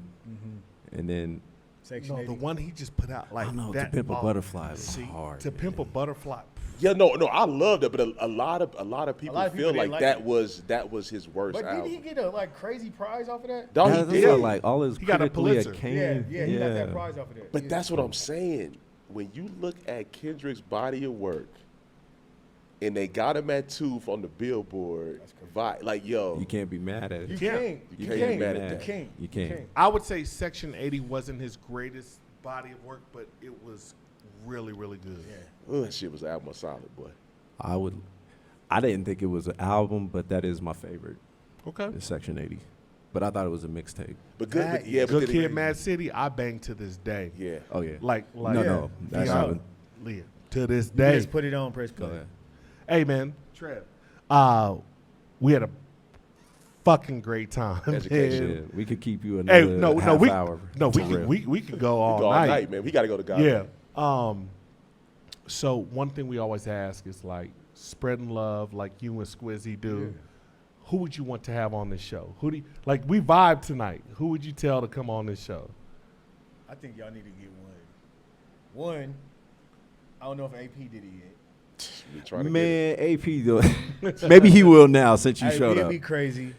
And then, Section No, 80. the one he just put out, like I don't know, To that. Pimp a Butterfly was See, hard. To Pimp a Butterfly. Yeah, no, I loved it, but a lot of people feel didn't like like that it. was his worst But album. didn't he get a crazy prize off of that? No, Yeah, he that's did. what, like all his He got a critically Pulitzer. acclaimed. Yeah, he got that prize off of that. But Yeah. that's what I'm saying. When you look at Kendrick's body of work, and they got him at 2 on the Billboard, like yo, You can't be mad at it. You can't. can't. You can't be mad at that. You can't. You can't. I would say Section 80 wasn't his greatest body of work, but it was really, really good. Yeah. that shit was an album of solid, boy. I didn't think it was an album, but that is my favorite. Okay. Is Section 80. But I thought it was a mixtape. But good, That but, yeah, Good but Kid, then- Mad City, I bang to this day. Yeah. Oh yeah. Like no, that's Yeah. not. Leah, to this You day. just put it on, press Go play. ahead. Hey man, Trev, we had a fucking great time. Education. man. Yeah, we could keep you Hey, another half hour. we for real. we could go all, All night. night, man. We got to go to God. Yeah. So one thing we always ask is like spreading love, like you and Squizzy do. Yeah. Who would you want to have on this show? Who do you, like? We vibe tonight. Who would you tell to come on this show? I think y'all need to get one. One, I don't know if AP did it yet. We trying to Man, AP though. Maybe he will now since you Hey, showed it'd up. be crazy.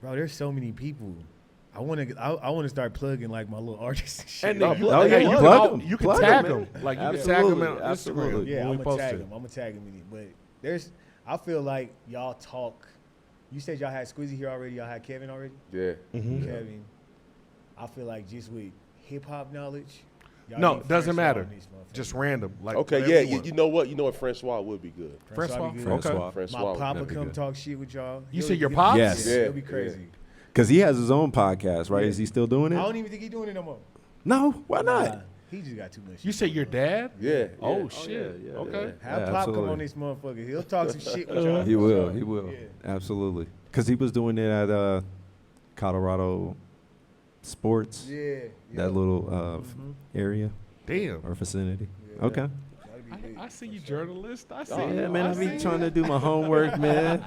Bro, there's so many people. I want to start plugging like my little artists and shit. And No, then you, plug- oh, yeah, you you can plug all- 'em. You can Plug 'em, tag man. them. Like you can tag Absolutely, them on Instagram. absolutely. Yeah, when I'm we gonna post tag it. them. I'm gonna tag them in it. But I feel like y'all talk. You said y'all had Squizzy here already. Y'all had Kevin already. Yeah. Mhm. Kevin. I feel like just with hip hop knowledge. y'all No, need doesn't Francois matter. on these motherfuckers. Just random. Like Okay, whatever yeah. you want. You know what? You know what? Francois would be good. Francois? be good. Francois. My Francois. papa that'd be come good. talk shit with y'all. You said your pops? Yes. Yeah, Yeah, it'll be crazy. Because he has his own podcast, right? Yeah. Is he still doing I it? don't even think he's doing it no more. No, why not? Nah, he just got too much shit. You say your dad? Yeah. Oh yeah. shit. yeah, Okay. Have Yeah, Pop absolutely. come on this motherfucker. He'll talk some shit with y'all. He for will. sure. He will. Yeah. Absolutely. Because he was doing it at Colorado Sports, Yeah. that little area Damn. or vicinity. Yeah. Okay. That'd be big. I see you, journalist. I see Oh, you. Yeah, man, I see be you. trying to do my homework, man.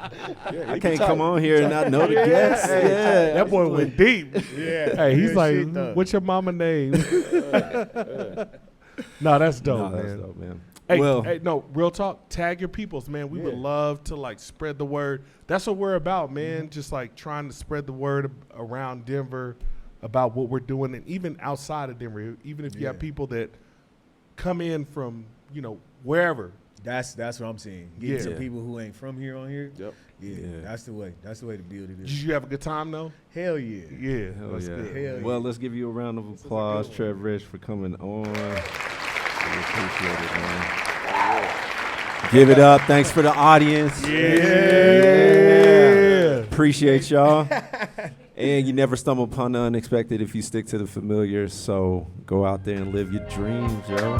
Yeah, I he can't talk- come on here and not know the guests. Hey, Yeah, that boy absolutely. went deep. Yeah. Hey, he's Real like, shit, though. what's your mama name? No, that's dope, Nah, that's man. dope, man. Hey, well, hey, no, real talk. Tag your peoples, man. We would Yeah. love to like spread the word. That's what we're about, man. Mm-hmm. Just like trying to spread the word around Denver about what we're doing, and even outside of Denver. Even if you have Yeah. people that come in from wherever. That's what I'm saying. Get some Yeah. people who ain't from here on here. Yep. Yeah, Yeah. that's the way. That's the way to build it. Did you have a good time though? Hell yeah. Yeah, hell that's yeah. good. Hell Well, yeah. let's give you a round of applause, Trev Rich, for coming on. We appreciate it, man. Give it up. Thanks for the audience. Yeah. Appreciate y'all. And you never stumble upon the unexpected if you stick to the familiar. So go out there and live your dreams, yo.